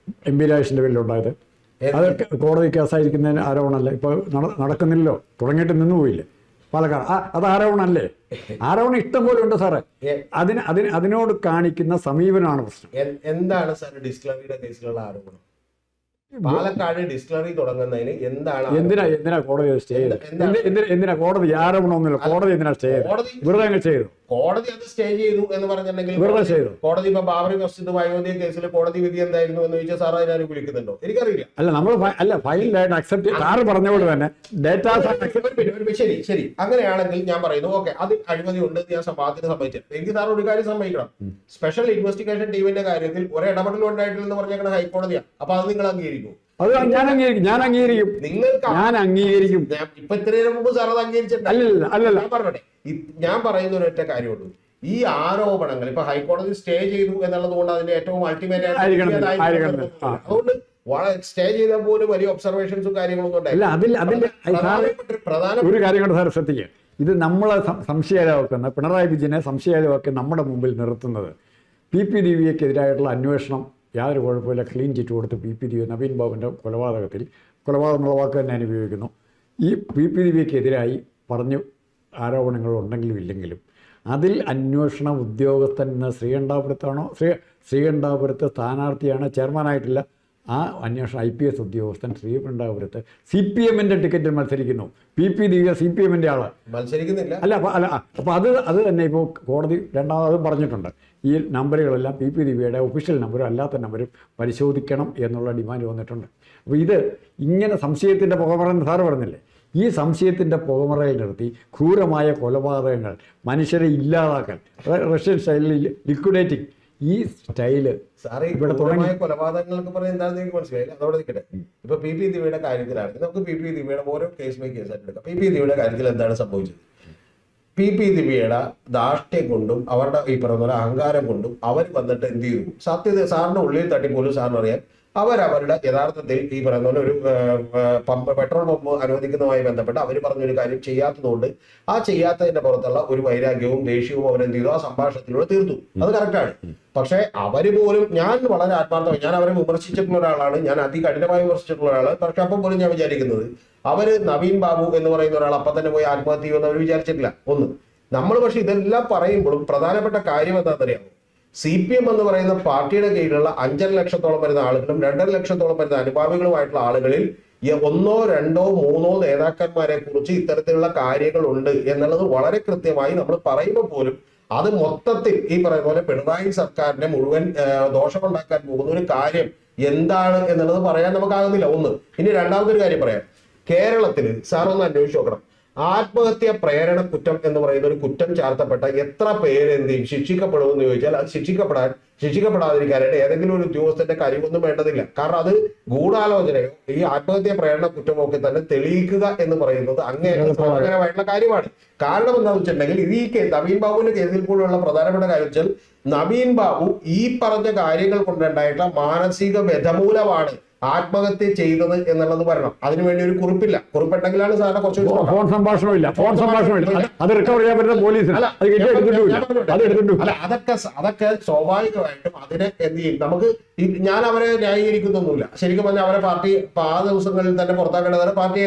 Speaker 1: MP രാജേഷിന്റെ പേരിലുണ്ടായത് അത് കോടതി കേസായിരിക്കുന്നതിന് ആരോപണമല്ല. ഇപ്പോൾ നടക്കുന്നില്ലല്ലോ, തുടങ്ങിയിട്ട് നിന്നുപോയില്ലേ പാലക്കാട്. അത് ആരോപണമല്ലേ? ആരോപണം ഇഷ്ടം പോലെ ഉണ്ട് സാറേ. അതിനോട് കാണിക്കുന്ന സമീപനമാണ് പ്രശ്നം.
Speaker 2: എന്താണ് സാർ ഡിസ്റ്റിലറിയുടെ കേസിലുള്ള ആരോപണം? പാലക്കാട് ഡിസ്റ്റിലറി തുടങ്ങുന്നതിന്
Speaker 1: എന്തിനാ കോടതി സ്റ്റേ ചെയ്തത്? എന്തിനാ കോടതി ആരോപണമൊന്നുമില്ല, കോടതി എന്തിനാ സ്റ്റേ ചെയ്തത്? വെറുതെ അങ്ങ് ചെയ്തു.
Speaker 2: കോടതി അത് സ്റ്റേ ചെയ്തു എന്ന് പറഞ്ഞിട്ടുണ്ടെങ്കിൽ കോടതി ഇപ്പൊ ബാബറി മസ്ജിദ് അയോധ്യ കേസിൽ കോടതി വിധി എന്തായിരുന്നു എന്ന് ചോദിച്ചാൽ സാർ അതിനെ അനുകൂലിക്കുന്നുണ്ടോ? എനിക്കറിയില്ല.
Speaker 1: അല്ല, നമ്മൾ ഫൈനലായിട്ട് അക്സെപ്റ്റ് സാറ് പറഞ്ഞ തന്നെ ഡേറ്റാ.
Speaker 2: ശരി, അങ്ങനെയാണെങ്കിൽ ഞാൻ പറയുന്നു ഓക്കെ, അത് അഴിമതി ഉണ്ട്, ഞാൻ വാദത്തിന് സമ്മതിച്ചു. എനിക്ക് സാർ ഒരു കാര്യം സമ്മതിക്കണം, സ്പെഷ്യൽ ഇൻവെസ്റ്റിഗേഷൻ ടീമിന്റെ കാര്യത്തിൽ ഒരു ഇടപെടലും ഉണ്ടായിട്ടില്ലെന്ന് പറഞ്ഞേക്കണ ഹൈക്കോടതിയാണ്. അപ്പൊ അത് നിങ്ങൾ അംഗീകരിക്കും?
Speaker 1: അത് ഞാൻ അംഗീകരിക്കും.
Speaker 2: ഇപ്പൊ ഇത്രയും മുമ്പ് സാർ അത് അംഗീകരിച്ചിട്ടുണ്ട്. പറഞ്ഞോട്ടെ, ഞാൻ പറയുന്ന ഒരൊറ്റ കാര്യമുള്ളൂ, ഈ ആരോപണങ്ങൾ ഇപ്പൊ ഹൈക്കോടതി സ്റ്റേ ചെയ്തു എന്നുള്ളത് കൊണ്ട് അതിന്റെ ഏറ്റവും അൾട്ടിമേറ്റ് അതുകൊണ്ട് സ്റ്റേ ചെയ്താൽ പോലും വലിയ ഒബ്സർവേഷൻസും കാര്യങ്ങളൊന്നും
Speaker 1: ഉണ്ടായില്ല. ഒരു കാര്യം കൊണ്ട് സാർ ശ്രദ്ധിക്കുക, ഇത് നമ്മളെ സംശയാലുവാക്കുന്ന, പിണറായി വിജയനെ സംശയാലുവാക്കി നമ്മുടെ മുമ്പിൽ നിർത്തുന്നത് PP ദിവ്യക്കെതിരായിട്ടുള്ള അന്വേഷണം യാതൊരു കുഴപ്പമില്ല, ക്ലീൻ ചിറ്റ് കൊടുത്ത് PP ദിവ്യ നവീൻ ബാബുവിൻ്റെ കൊലപാതകം എന്നുള്ള വാക്ക് തന്നെ അനുഭവിക്കുന്നു. ഈ PP ദിവ്യക്കെതിരായി പറഞ്ഞു ആരോപണങ്ങൾ ഉണ്ടെങ്കിലും ഇല്ലെങ്കിലും അതിൽ അന്വേഷണ ഉദ്യോഗസ്ഥൻ ശ്രീകണ്ഠാപുരത്താണോ, ശ്രീകണ്ഠാപുരത്ത് സ്ഥാനാർത്ഥിയാണ്, ചെയർമാനായിട്ടില്ല, ആ അന്വേഷണം IPS ഉദ്യോഗസ്ഥൻ ശ്രീകണ്ഠാപുരത്ത് CPM-ൻ്റെ ടിക്കറ്റിൽ മത്സരിക്കുന്നു. PP ദിവ്യ CPM-ൻ്റെ ആള്
Speaker 2: മത്സരിക്കുന്നില്ല.
Speaker 1: അപ്പോൾ അത് തന്നെ ഇപ്പോൾ കോടതി രണ്ടാമതും പറഞ്ഞിട്ടുണ്ട്. ഈ നമ്പറുകളെല്ലാം PP ദിവ്യയുടെ ഒഫീഷ്യൽ നമ്പരും അല്ലാത്ത നമ്പരും പരിശോധിക്കണം എന്നുള്ള ഡിമാൻഡ് വന്നിട്ടുണ്ട്. അപ്പോൾ ഇത് ഇങ്ങനെ സംശയത്തിൻ്റെ പുകമറന്ന് സാറ് പറഞ്ഞില്ലേ, ഈ സംശയത്തിൻ്റെ പുകമറയിൽ നിർത്തി ക്രൂരമായ കൊലപാതകങ്ങൾ, മനുഷ്യരെ ഇല്ലാതാക്കൽ, റഷ്യൻ സ്റ്റൈലിൽ ലിക്വിഡേറ്റിംഗ്, ഈ സ്റ്റൈല്
Speaker 2: സാറേ ഇവിടെ കൊലപാതകങ്ങൾക്ക് പറഞ്ഞാൽ എന്താണെന്ന് എനിക്ക് മനസ്സിലായില്ല. അതോടെ നിൽക്കട്ടെ. ഇപ്പൊ PP ദിവ്യയുടെ കാര്യത്തിലാണെങ്കിൽ നമുക്ക് PP ദിവ്യയുടെ ഓരോ കേസ് ബൈ കേസ് ആയിട്ട് എടുക്കാം. PP ദിവ്യയുടെ കാര്യത്തിൽ എന്താണ് സംഭവിച്ചത്? PP ദിവ്യയുടെ ധാർഷ്ട്യം കൊണ്ടും അവരുടെ ഈ പറഞ്ഞ പോലെ അഹങ്കാരം കൊണ്ടും അവർ വന്നിട്ട് എന്ത് ചെയ്തു, സത്യത സാറിന്റെ ഉള്ളിൽ തട്ടിപ്പോലും സാറിന് അറിയാം, അവരവരുടെ യഥാർത്ഥത്തിൽ ഈ പറയുന്ന പോലെ ഒരു പെട്രോൾ പമ്പ് അനുവദിക്കുന്നതുമായി ബന്ധപ്പെട്ട് അവർ പറഞ്ഞൊരു കാര്യം ചെയ്യാത്തതുകൊണ്ട് ആ ചെയ്യാത്തതിന്റെ പുറത്തുള്ള ഒരു വൈരാഗ്യവും ദേഷ്യവും അവരെന്ത് ചെയ്തു, ആ സംഭാഷണത്തിലൂടെ തീർത്തു. അത് കറക്റ്റാണ്. പക്ഷെ അവര് പോലും, ഞാൻ വളരെ ആത്മാർത്ഥമായി ഞാൻ അവരെ വിമർശിച്ചിട്ടുള്ള ഒരാളാണ്, ഞാൻ അതികഠിനമായി വിമർശിച്ചിട്ടുള്ള ഒരാളാണ്. പക്ഷെ അപ്പം പോലും ഞാൻ വിചാരിക്കുന്നത് അവര് നവീൻ ബാബു എന്ന് പറയുന്ന ഒരാൾ അപ്പം തന്നെ പോയി ആത്മഹത്യ ചെയ്യുമെന്ന് അവർ വിചാരിച്ചിട്ടില്ല. ഒന്ന് നമ്മൾ പക്ഷെ ഇതെല്ലാം പറയുമ്പോഴും പ്രധാനപ്പെട്ട കാര്യം എന്താണെന്നറിയാമോ? CPM എന്ന് പറയുന്ന പാർട്ടിയുടെ കീഴിലുള്ള 5.5 ലക്ഷത്തോളം വരുന്ന ആളുകളും 2.5 ലക്ഷത്തോളം വരുന്ന അനുഭാവികളുമായിട്ടുള്ള ആളുകളിൽ 1, 2, 3 നേതാക്കന്മാരെ കുറിച്ച് ഇത്തരത്തിലുള്ള കാര്യങ്ങളുണ്ട് എന്നുള്ളത് വളരെ കൃത്യമായി നമ്മൾ പറയുമ്പോൾ പോലും അത് മൊത്തത്തിൽ ഈ പറയുന്ന പോലെ പിണറായി സർക്കാരിന്റെ മുഴുവൻ ദോഷമുണ്ടാക്കാൻ പോകുന്ന ഒരു കാര്യം എന്താണ് എന്നുള്ളത് പറയാൻ നമുക്കാകുന്നില്ല. ഒന്ന്. ഇനി രണ്ടാമതൊരു കാര്യം പറയാം. കേരളത്തിൽ സാറൊന്ന് അന്വേഷിച്ച് നോക്കണം, ആത്മഹത്യ പ്രേരണ കുറ്റം എന്ന് പറയുന്ന ഒരു കുറ്റം ചാർത്തപ്പെട്ട എത്ര പേര് എന്ത് ചെയ്യും, ശിക്ഷിക്കപ്പെടുമെന്ന് ചോദിച്ചാൽ അത് ശിക്ഷിക്കപ്പെടാതിരിക്കാനായിട്ട് ഏതെങ്കിലും ഒരു ഉദ്യോഗസ്ഥന്റെ കഴിവൊന്നും വേണ്ടതില്ല. കാരണം അത് ഗൂഢാലോചനയോ ഈ ആത്മഹത്യ പ്രേരണ കുറ്റമോ ഒക്കെ തന്നെ തെളിയിക്കുക എന്ന് പറയുന്നത് അങ്ങേയറ്റമായിട്ടുള്ള കാര്യമാണ്. കാരണം എന്താണെന്ന് വെച്ചിട്ടുണ്ടെങ്കിൽ നവീൻ ബാബുവിന്റെ കേസിൽ കൂടെയുള്ള പ്രധാനപ്പെട്ട കാര്യം വെച്ചാൽ നവീൻ ബാബു ഈ പറഞ്ഞ കാര്യങ്ങൾ കൊണ്ടുണ്ടായിട്ടുള്ള മാനസിക വ്യഥ മൂലമാണ് ആത്മഹത്യ ചെയ്തത് എന്നുള്ളത് പറയണം. അതിനുവേണ്ടി ഒരു കുറിപ്പില്ല. കുറിപ്പുണ്ടെങ്കിലാണ് സാറിനെ കുറച്ച്
Speaker 1: ഫോൺ സംഭാഷണമില്ല അത് റിക്കവർ ചെയ്യാൻ പറ്റുന്ന പോലീസിന്
Speaker 2: അല്ല, അതൊക്കെ സ്വാഭാവികമായിട്ടും അതിനെ എന്ത് ചെയ്യും, നമുക്ക് ഞാൻ അവരെ ന്യായീകരിക്കുന്നൊന്നുമില്ല. ശരിക്കും പറഞ്ഞാൽ അവരെ പാർട്ടി ആ ദിവസങ്ങളിൽ തന്നെ പുറത്താക്കേണ്ടതാണ്. പാർട്ടി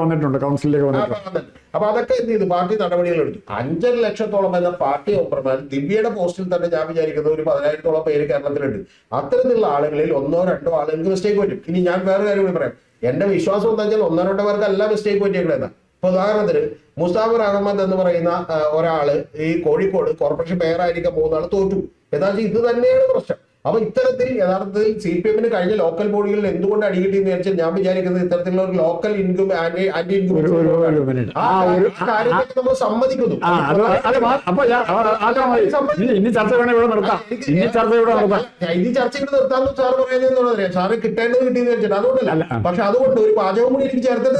Speaker 1: വന്നിട്ടുണ്ട് കൗൺസിലിലേക്ക് വന്നിട്ടുണ്ട്.
Speaker 2: അപ്പൊ അതൊക്കെ എന്ത് ചെയ്തു, പാർട്ടി നടപടികൾ എടുത്തു. 5.5 ലക്ഷത്തോളം എന്ന പാർട്ടി മെമ്പർമാർ ദിവ്യയുടെ പോസ്റ്റിൽ തന്നെ ഞാൻ വിചാരിക്കുന്നത് ഒരു 10,000-ഓളം പേര് കേരളത്തിലുണ്ട്. അത്തരത്തിലുള്ള ആളുകളിൽ 1-2 ആളുകൾക്ക് മിസ്റ്റേക്ക് പറ്റും. ഇനി ഞാൻ വേറെ കാര്യം കൂടി പറയാം. എന്റെ വിശ്വാസം എന്താ വെച്ചാൽ 1-2 പേർക്ക് എല്ലാ മിസ്റ്റേക്ക് പറ്റിയേക്കണെന്നാ. ഇപ്പൊ ഉദാഹരണത്തിന് മുസ്താഫർ അഹമ്മദ് എന്ന് പറയുന്ന ഒരാള് ഈ കോഴിക്കോട് കോർപ്പറേഷൻ മേയറായിരിക്കാൻ പോകുന്ന ആള് തോറ്റു. യഥാർത്ഥം ഇത് തന്നെയാണ് പ്രശ്നം. അപ്പൊ ഇത്തരത്തിൽ യഥാർത്ഥത്തിൽ CPM-ന് കഴിഞ്ഞ ലോക്കൽ ബോഡികളിൽ എന്തുകൊണ്ട് അടികിട്ടിയെന്ന് വെച്ചാൽ ഞാൻ വിചാരിക്കുന്നത് ഇത്തരത്തിലുള്ള ഒരു ലോക്കൽ ഇൻകം ആന്റി ഇൻകം കാര്യങ്ങളൊക്കെ നമ്മൾ സമ്മതിക്കുന്നു.
Speaker 1: ഇനി ചർച്ച
Speaker 2: ഇവിടെ നിർത്താമെന്ന് സാർ പറയുന്നത് സാറ് കിട്ടേണ്ടത് കിട്ടിയെന്ന് വെച്ചിട്ട് അതുകൊണ്ടല്ല. പക്ഷെ അതുകൊണ്ട് ഒരു പാചകം കൂടി എനിക്ക് ചേർത്തത്.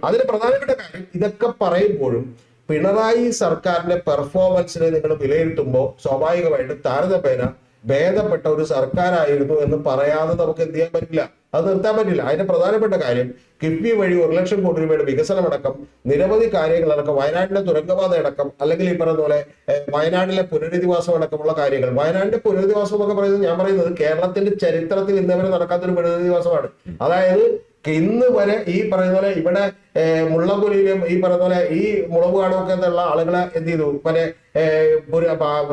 Speaker 2: അതിന് പ്രധാനപ്പെട്ട കാര്യം ഇതൊക്കെ പറയുമ്പോഴും പിണറായി സർക്കാരിന്റെ പെർഫോമൻസിനെ നിങ്ങൾ വിലയിരുത്തുമ്പോൾ സ്വാഭാവികമായിട്ടും താരതമ്യേന ഭേദപ്പെട്ട ഒരു സർക്കാരായിരുന്നു എന്ന് പറയാതെ നമുക്ക് എന്ത് ചെയ്യാൻ പറ്റില്ല, അത് നിർത്താൻ പറ്റില്ല. അതിന്റെ പ്രധാനപ്പെട്ട കാര്യം കിഫ്ബി വഴി 1 ലക്ഷം കോടി രൂപയുടെ വികസനമടക്കം നിരവധി കാര്യങ്ങളടക്കം, വയനാട്ടിലെ തുരങ്കപാത അടക്കം, അല്ലെങ്കിൽ ഈ പറയുന്ന പോലെ വയനാട്ടിലെ പുനരധിവാസം അടക്കമുള്ള കാര്യങ്ങൾ. വയനാടിന്റെ പുനരധിവാസം എന്നൊക്കെ പറയുന്നത് ഞാൻ പറയുന്നത് കേരളത്തിന്റെ ചരിത്രത്തിൽ ഇന്നവരെ നടക്കാത്തൊരു പുനരധിവാസമാണ്. അതായത് ഇന്ന് വരെ ഈ പറയുന്ന പോലെ ഇവിടെ മുള്ളംപുരിയിലും ഈ പറയുന്ന പോലെ ഈ മുളക് കാടൊക്കെ എന്നുള്ള ആളുകളെ എന്ത് ചെയ്തു, മറ്റേ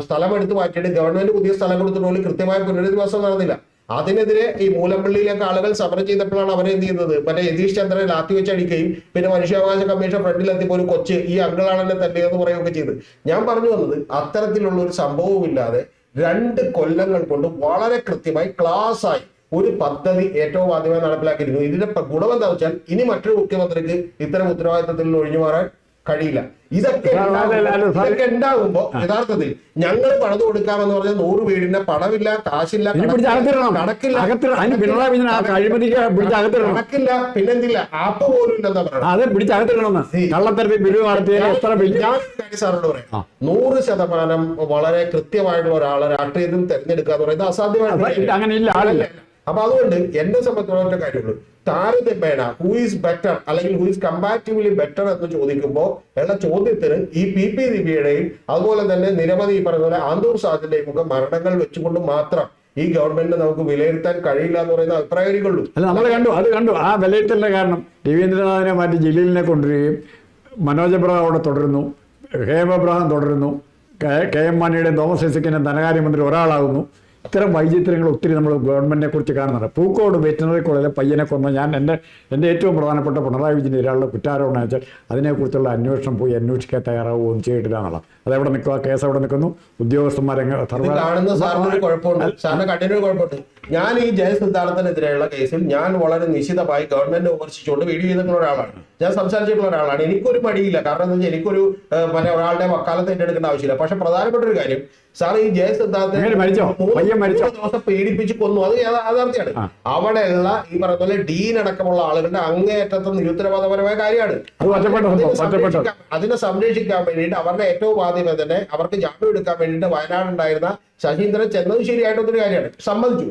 Speaker 2: സ്ഥലം എടുത്ത് മാറ്റിയിട്ട് ഗവൺമെന്റ് പുതിയ സ്ഥലം കൊടുത്തിട്ട് പോലും കൃത്യമായ പുനരധിവാസം നടന്നില്ല. അതിനെതിരെ ഈ മൂലമ്പള്ളിയിലൊക്കെ ആളുകൾ സമരം ചെയ്തപ്പോഴാണ് അവരെന്ത് ചെയ്യുന്നത്, മറ്റേ യതീഷ് ചന്ദ്രനെ ലാത്തി വെച്ച് അടിക്കുകയും പിന്നെ മനുഷ്യാവകാശ കമ്മീഷൻ ഫ്രണ്ടിലെത്തിയപ്പോൾ ഒരു കൊച്ച് ഈ അങ്കിളാണെന്നെ തല്ലിയെന്ന് പറയുകയൊക്കെ ചെയ്ത്. ഞാൻ പറഞ്ഞു വന്നത് അത്തരത്തിലുള്ള ഒരു സംഭവമില്ലാതെ 2 കൊല്ലങ്ങൾ കൊണ്ട് വളരെ കൃത്യമായി ക്ലാസ്സായി ഒരു പദ്ധതി ഏറ്റവും ആദ്യമായി നടപ്പിലാക്കിയിരുന്നു. ഇതിന്റെ ഗുണം എന്താണെന്ന് വെച്ചാൽ ഇനി മറ്റൊരു മുഖ്യമന്ത്രിക്ക് ഇത്തരം ഉത്തരവാദിത്തത്തിൽ നിന്ന് ഒഴിഞ്ഞു മാറാൻ കഴിയില്ല. ഇതൊക്കെ ഉണ്ടാകുമ്പോ യഥാർത്ഥത്തിൽ ഞങ്ങൾ പണിത് കൊടുക്കാമെന്ന് പറഞ്ഞാൽ 100 വീടിന്റെ പണമില്ല, കാശില്ല, കണക്കില്ല, പിന്നെന്തില്ല, ആപ്പ് പോലും ഇല്ലെന്നാ പറയുന്നത്. സാറോട് പറയാം, 100% വളരെ കൃത്യമായിട്ടുള്ള ഒരാളെ രാഷ്ട്രീയത്തിൽ തെരഞ്ഞെടുക്കുക എന്ന് പറയുന്നത് അസാധ്യമായിട്ടുള്ള. അപ്പൊ അതുകൊണ്ട് എന്നെ സംബന്ധിച്ചുള്ള കാര്യമുള്ളൂ, താരതമ്യേന ഹൂ ഈസ് ബെറ്റർ അല്ലെങ്കിൽ ഹൂ ഈസ് കമ്പാരിറ്റീവ്ലി ബെറ്റർ എന്ന് ചോദിക്കുമ്പോൾ ഉള്ള ചോദ്യത്തിന് ഈ PP ദിവ്യയുടെയും അതുപോലെ തന്നെ നിരവധി പറഞ്ഞ പോലെ ആന്തൂർ സാദിന്റെയും ഒക്കെ മരണങ്ങൾ വെച്ചുകൊണ്ട് മാത്രം ഈ ഗവൺമെന്റിനെ നമുക്ക് വിലയിരുത്താൻ കഴിയില്ല എന്ന് പറയുന്ന അഭിപ്രായങ്ങളുള്ളൂ.
Speaker 1: അല്ല, നമ്മൾ കണ്ടു ആ വിലയിരുത്തലിന്റെ കാരണം രവീന്ദ്രനാഥിനെ മാറ്റി ജലീലിനെ കൊണ്ടുവരികയും മനോജ് എബ്രഹാം അവിടെ തുടരുന്നു, KM എബ്രഹാം തുടരുന്നു, KM മാണിയുടെയും തോമസ് ഐസക്കിന്റെയും ധനകാര്യമന്ത്രി ഒരാളാകുന്നു. ഇത്തരം വൈചിത്ര്യങ്ങൾ ഒത്തിരി നമ്മൾ ഗവൺമെന്റിനെ കുറിച്ച് കാണുന്നുണ്ട്. പൂക്കോട് വെറ്റിനറി കോളേജിലെ പയ്യനെ കൊന്ന ഞാൻ എൻ്റെ ഏറ്റവും പ്രധാനപ്പെട്ട പിണറായി വിജയൻ ഒരാളുടെ കുറ്റാരോപണം വെച്ചാൽ അതിനെക്കുറിച്ചുള്ള അന്വേഷണം പോയി അന്വേഷിക്കാൻ തയ്യാറാവുകയും ചെയ്തിട്ടില്ല എന്നുള്ളത്. അതെവിടെ നിൽക്കുക, കേസ് എവിടെ നിൽക്കുന്നു, ഉദ്യോഗസ്ഥന്മാരെ
Speaker 2: കാണുന്ന സാറിനൊരു കുഴപ്പമുണ്ട്, സാറിന്റെ കണ്ണിനൊരു കുഴപ്പമുണ്ട്. ഞാൻ ഈ ജയസിദ്ധാർത്ഥനെതിരെയുള്ള കേസിൽ ഞാൻ വളരെ നിശ്ചിതമായി ഗവൺമെന്റ് വിമർശിച്ചുകൊണ്ട് വീഡിയോ ചെയ്തിട്ടുള്ള ഒരാളാണ്, ഞാൻ സംസാരിച്ചിട്ടുള്ള ഒരാളാണ്. എനിക്കൊരു മടിയില്ല, കാരണം എന്താ വെച്ചാൽ എനിക്കൊരു ഒരാളുടെ വക്കാലത്ത് ഏറ്റെടുക്കേണ്ട ആവശ്യമില്ല. പക്ഷെ പ്രധാനപ്പെട്ട ഒരു കാര്യം, സാർ ഈ ജയസിദ്ധാർത്ഥനെ 3 ദിവസം പീഡിപ്പിച്ച് കൊന്നു, അത് യാഥാർത്ഥ്യമാണ്. അവിടെയുള്ള ഈ പറയുന്ന പോലെ ഡീൻ അടക്കമുള്ള ആളുകളുടെ അങ്ങേയറ്റത്തെ നിരുത്തരവാദപരമായ കാര്യമാണ്. അതിനെ സംരക്ഷിക്കാൻ വേണ്ടിയിട്ട് അവരുടെ ഏറ്റവും ആദ്യമേ തന്നെ അവർക്ക് ജാമ്യം എടുക്കാൻ വേണ്ടിയിട്ട് വയനാട് ഉണ്ടായിരുന്ന ശശീന്ദ്രൻ ചെന്നത് ശരിയായിട്ടൊരു കാര്യമാണ്, സമ്മതിച്ചു.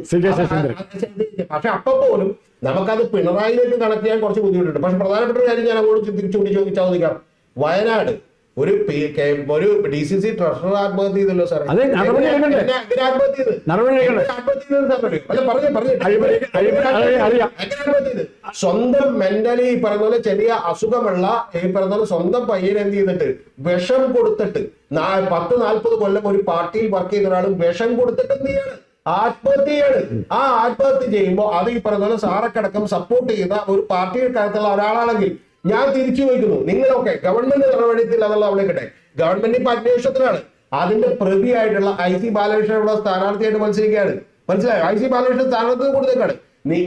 Speaker 2: പക്ഷെ അപ്പൊ പോലും നമുക്കത് പിണറായിലേക്ക് കണക്ട് ചെയ്യാൻ കുറച്ച് ബുദ്ധിമുട്ടുണ്ട്. പക്ഷെ പ്രധാനപ്പെട്ട ഒരു കാര്യം ഞാൻ അങ്ങോട്ട് ചോദിക്കാം. വയനാട് ഒരു DCC ട്രഷറർ ആത്മഹത്യ ചെയ്തല്ലോ സാറേ, സ്വന്തം മെന്റലി ഈ പറഞ്ഞ പോലെ ചെറിയ അസുഖമുള്ള ഈ പറഞ്ഞ പോലെ സ്വന്തം പയ്യൻ എന്ത് ചെയ്തിട്ട് വിഷം കൊടുത്തിട്ട് 10-40 കൊല്ലം ഒരു പാർട്ടിയിൽ വർക്ക് ചെയ്ത ഒരാളും വിഷം കൊടുത്തിട്ട് എന്ത് ചെയ്യാണ്, ആത്മഹത്യയാണ്. ആ ആത്മഹത്യ ചെയ്യുമ്പോൾ അത് ഈ പറഞ്ഞ പോലെ സാറക്കടക്കം സപ്പോർട്ട് ചെയ്ത ഒരു പാർട്ടിയിൽ കാര്യത്തുള്ള ഒരാളാണെങ്കിൽ ഞാൻ തിരിച്ചു വയ്ക്കുന്നു, നിങ്ങളൊക്കെ ഗവൺമെന്റ് നടപടിയിൽ അതുള്ള അവിടെ കിട്ടെ, ഗവൺമെന്റ് ഇപ്പൊ അന്വേഷണത്തിലാണ്. അതിന്റെ പ്രതിയായിട്ടുള്ള IC ബാലകൃഷ്ണൻ ഇവിടെ സ്ഥാനാർത്ഥിയായിട്ട് മത്സരിക്കുകയാണ്, മനസ്സിലായോ? IC ബാലകൃഷ്ണൻ സ്ഥാനാർത്ഥി കൊടുത്തേക്കാണ്.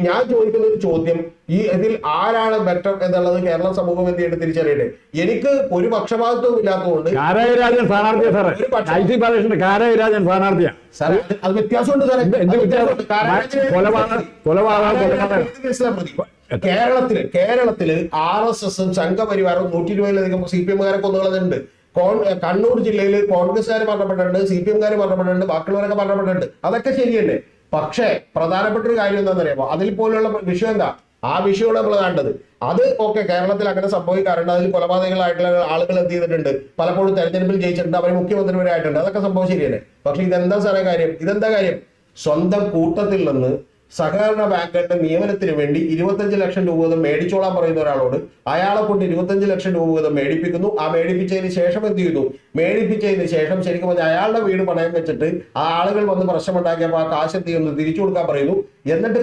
Speaker 2: ഞാൻ ചോദിക്കുന്ന ഒരു ചോദ്യം, ഇതിൽ ആരാണ് ബെറ്റർ എന്നുള്ളത് കേരള സമൂഹം എന്ത് ചെയ്തിട്ട് തിരിച്ചറിയട്ടെ. എനിക്ക് ഒരു പക്ഷപാതത്വം ഇല്ലാത്തതുകൊണ്ട് അത് വ്യത്യാസമുണ്ട് കേരളത്തില് RSSും സംഘപരിവാറും 120-ലധികം CPM-കാരെ കൊന്നുകളഞ്ഞിട്ടുണ്ട്. കണ്ണൂർ ജില്ലയിൽ കോൺഗ്രസ്സുകാർ മരണപ്പെട്ടിട്ടുണ്ട്, CPM-കാർ മരണപ്പെട്ടിട്ടുണ്ട്, ബാക്കിയുള്ളവരൊക്കെ മരണപ്പെട്ടിട്ടുണ്ട്. അതൊക്കെ ശരിയല്ലേ? പക്ഷേ പ്രധാനപ്പെട്ട ഒരു കാര്യം എന്താണെന്ന് അറിയാമോ, അതിൽ പോലുള്ള വിഷയം എന്താ, ആ വിഷയമാണ് നമ്മൾ കണ്ടത്. അത് ഓക്കെ, കേരളത്തിൽ അങ്ങനെ സംഭവിക്കാറുണ്ട്. അതിൽ കൊലപാതകങ്ങളായിട്ടുള്ള ആളുകൾ എന്ത് ചെയ്തിട്ടുണ്ട്, പലപ്പോഴും തെരഞ്ഞെടുപ്പിൽ ജയിച്ചിട്ടുണ്ട്, അവർ മുഖ്യമന്ത്രി വരെ ആയിട്ടുണ്ട്. അതൊക്കെ സംഭവം ശരിയല്ലേ? പക്ഷെ ഇതെന്താ സാറേ കാര്യം? ഇതെന്താ കാര്യം? സ്വന്തം കൂട്ടത്തിൽ നിന്ന് സഹകരണ ബാങ്കുകളുടെ നിയമനത്തിന് വേണ്ടി 25 ലക്ഷം രൂപ വീതം മേടിച്ചോളാൻ പറയുന്ന ഒരാളോട് അയാളെ കൊണ്ട് 25 ലക്ഷം രൂപ വീതം മേടിപ്പിക്കുന്നു. ആ മേടിപ്പിച്ചതിന് ശേഷം എന്ത് ചെയ്യുന്നു, മേടിപ്പിച്ചതിന് ശേഷം ശരിക്കും പറഞ്ഞാൽ അയാളുടെ വീട് പണയം വെച്ചിട്ട് ആ ആളുകൾ വന്ന് പ്രശ്നമുണ്ടാക്കിയപ്പോൾ ആ കാശ് എന്ത് ചെയ്യുന്നു, തിരിച്ചു കൊടുക്കാൻ പറയുന്നു. എന്നിട്ട്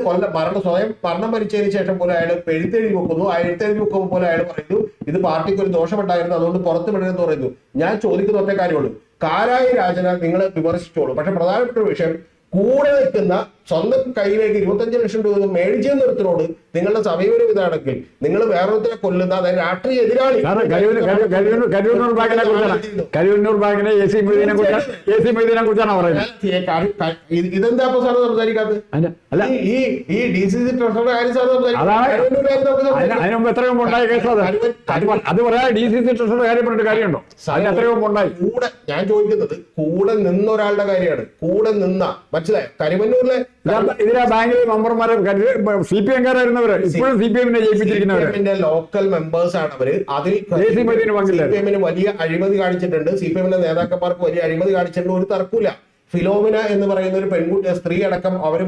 Speaker 2: സ്വയം മരണം മരിച്ചതിന് ശേഷം പോലും അയാൾ എഴുത്തെഴുതി വെക്കുന്നു. ആ എഴുത്തെഴുതി വെക്കുമ്പോൾ പോലെ അയാൾ പറയുന്നു ഇത് പാർട്ടിക്ക് ഒരു ദോഷമുണ്ടായിരുന്നു, അതുകൊണ്ട് പുറത്തു വിടരുതെന്ന് പറയുന്നു. ഞാൻ ചോദിക്കുന്ന ഒറ്റ കാര്യമുള്ളൂ, കാരായി രാജനെ നിങ്ങൾ വിമർശിച്ചോളൂ, പക്ഷെ പ്രധാനപ്പെട്ട ഒരു വിഷയം, കൂടെ നിൽക്കുന്ന സ്വന്തം കയ്യിലേക്ക് 25 ലക്ഷം രൂപ മേടിച്ചു നിർത്തിനോട് നിങ്ങളുടെ സമീപനം ഇതാണെങ്കിൽ നിങ്ങൾ വേറൊരുത്തരെ കൊല്ലുന്ന, അതായത് രാഷ്ട്രീയ എതിരാളി ഇതെന്താ സാറ് സംസാരിക്കാത്തത്? ഈ DCC ട്രഷറുടെ കാര്യം സാർ കൂടെ ഞാൻ ചോദിക്കുന്നത് കൂടെ നിന്ന ഒരാളുടെ കാര്യമാണ്. കൂടെ നിന്ന, മനസ്സിലായോ? കരിമന്നൂരിലെ
Speaker 1: ഇതിലെ ബാങ്കിലെ മെമ്പർമാരെ CPM-കാരായിരുന്നവര് ഇപ്പോഴും CPM-നെ ജയിപ്പിച്ചിരിക്കുന്നവര്
Speaker 2: ലോക്കൽ മെമ്പേഴ്സ് ആണ് അവര്. അതിൽ CPM-ന് വലിയ അഴിമതി കാണിച്ചിട്ടുണ്ട്, CPM-ന്റെ നേതാക്കന്മാർക്ക് വലിയ അഴിമതി കാണിച്ചിട്ടുണ്ട്, ഒരു തർക്കമില്ല. ഫിലോമിന എന്ന് പറയുന്ന ഒരു പെൺകുട്ടി, സ്ത്രീ അടക്കം അവിടെ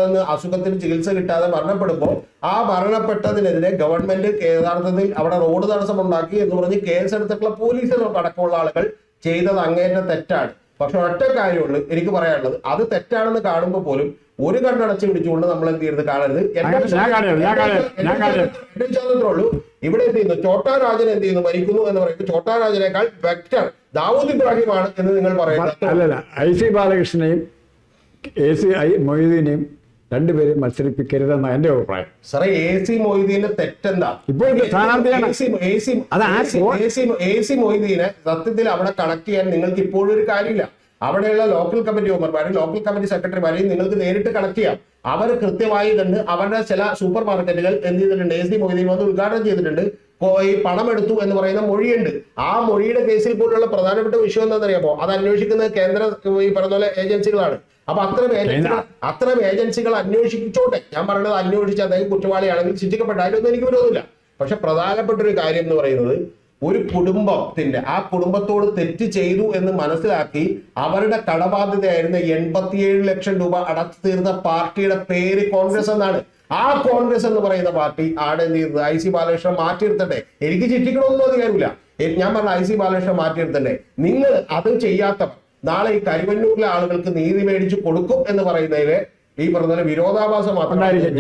Speaker 2: നിന്ന് അസുഖത്തിന് ചികിത്സ കിട്ടാതെ മരണപ്പെടുമ്പോൾ ആ മരണപ്പെട്ടതിനെതിരെ ഗവൺമെന്റ് യഥാർത്ഥത്തിൽ അവിടെ റോഡ് തടസ്സം ഉണ്ടാക്കി എന്ന് പറഞ്ഞ് കേസെടുത്തിട്ടുള്ള പോലീസ് അടക്കമുള്ള ആളുകൾ ചെയ്തത് അങ്ങേറ്റം തെറ്റാണ്. പക്ഷെ ഒറ്റ കാര്യമുള്ളൂ എനിക്ക് പറയാനുള്ളത്, അത് തെറ്റാണെന്ന് കാണുമ്പോൾ പോലും ഒരു കണ്ണടച്ച് പിടിച്ചുകൊണ്ട് നമ്മൾ എന്ത് ചെയ്യരുത്, കാണരുത്. ഉള്ളൂ ഇവിടെ എന്ത് ചെയ്യുന്നു, ചോട്ടാ രാജൻ എന്ത് ചെയ്യുന്നു, മരിക്കുന്നു എന്ന് പറയുന്നത് ചോട്ടാ രാജനേക്കാൾ ബെറ്റർ ദാവൂദ് ഇബ്രാഹിമാണ് എന്ന് നിങ്ങൾ പറയുന്നത്.
Speaker 1: അല്ലല്ല, IC ബാലകൃഷ്ണനെയും AC മൊയ്തീനെയും രണ്ടുപേരും മത്സരിപ്പിക്കരുതെന്ന എന്റെ അഭിപ്രായം.
Speaker 2: സാറേ AC മൊയ്തീന്റെ തെറ്റെന്താ?
Speaker 1: ഇപ്പോഴത്തെ സ്ഥാനാർത്ഥിയാണ്
Speaker 2: AC മൊയ്തീനെ സത്യത്തിൽ അവിടെ കണക്ട് ചെയ്യാൻ നിങ്ങൾക്ക് ഇപ്പോഴും ഒരു കാര്യമില്ല. അവിടെയുള്ള ലോക്കൽ കമ്മിറ്റി മെമ്പർമാരും ലോക്കൽ കമ്മിറ്റി സെക്രട്ടറിമാരെയും നിങ്ങൾക്ക് നേരിട്ട് കണക്ട് ചെയ്യാം. അവർ കൃത്യമായി തന്നെ അവരുടെ ചില സൂപ്പർ മാർക്കറ്റുകൾ എന്ത് ചെയ്തിട്ടുണ്ട്, AC മൊയ്തീൻ വന്ന് ഉദ്ഘാടനം ചെയ്തിട്ടുണ്ട്. ഈ പണം എടുത്തു എന്ന് പറയുന്ന മൊഴിയുണ്ട്. ആ മൊഴിയുടെ കേസിൽ പോലുള്ള പ്രധാനപ്പെട്ട വിഷയം എന്താണെന്നറിയാമോ, അത് അന്വേഷിക്കുന്നത് കേന്ദ്ര ഈ പറഞ്ഞ പോലെ ഏജൻസികളാണ്. അപ്പൊ അത്തരം ഏജൻസികൾ അന്വേഷിച്ചോട്ടെ. ഞാൻ പറയുന്നത് അന്വേഷിച്ച് അദ്ദേഹം കുറ്റവാളിയാണെങ്കിൽ ശിക്ഷിക്കപ്പെട്ടാലൊന്നും എനിക്ക് വിരോധമില്ല. പക്ഷെ പ്രധാനപ്പെട്ട ഒരു കാര്യം എന്ന് പറയുന്നത്, ഒരു കുടുംബത്തിന്റെ ആ കുടുംബത്തോട് തെറ്റ് ചെയ്തു എന്ന് മനസ്സിലാക്കി അവരുടെ കടബാധ്യതയായിരുന്ന 87 ലക്ഷം രൂപ അടച്ചു തീർന്ന പാർട്ടിയുടെ പേര് കോൺഗ്രസ് എന്നാണ്. ആ കോൺഗ്രസ് എന്ന് പറയുന്ന പാർട്ടി ആടെ എന്ത് ചെയ്തത്, IC ബാലകൃഷ്ണൻ മാറ്റിയിരുത്തട്ടെ. എനിക്ക് ശിക്ഷിക്കണമെന്നൊന്നും അധികാരമില്ല. ഞാൻ പറഞ്ഞ IC ബാലകൃഷ്ണൻ മാറ്റിയിരുത്തട്ടെ. നിങ്ങൾ അത് ചെയ്യാത്തവർ, നാളെ ഈ കരുവന്നൂരിലെ ആളുകൾക്ക് നീതി മേടിച്ചു കൊടുക്കും എന്ന് പറയുന്നതിലെ ഈ പറഞ്ഞ വിരോധാഭാസം
Speaker 1: ഉണ്ടായിരിക്കും.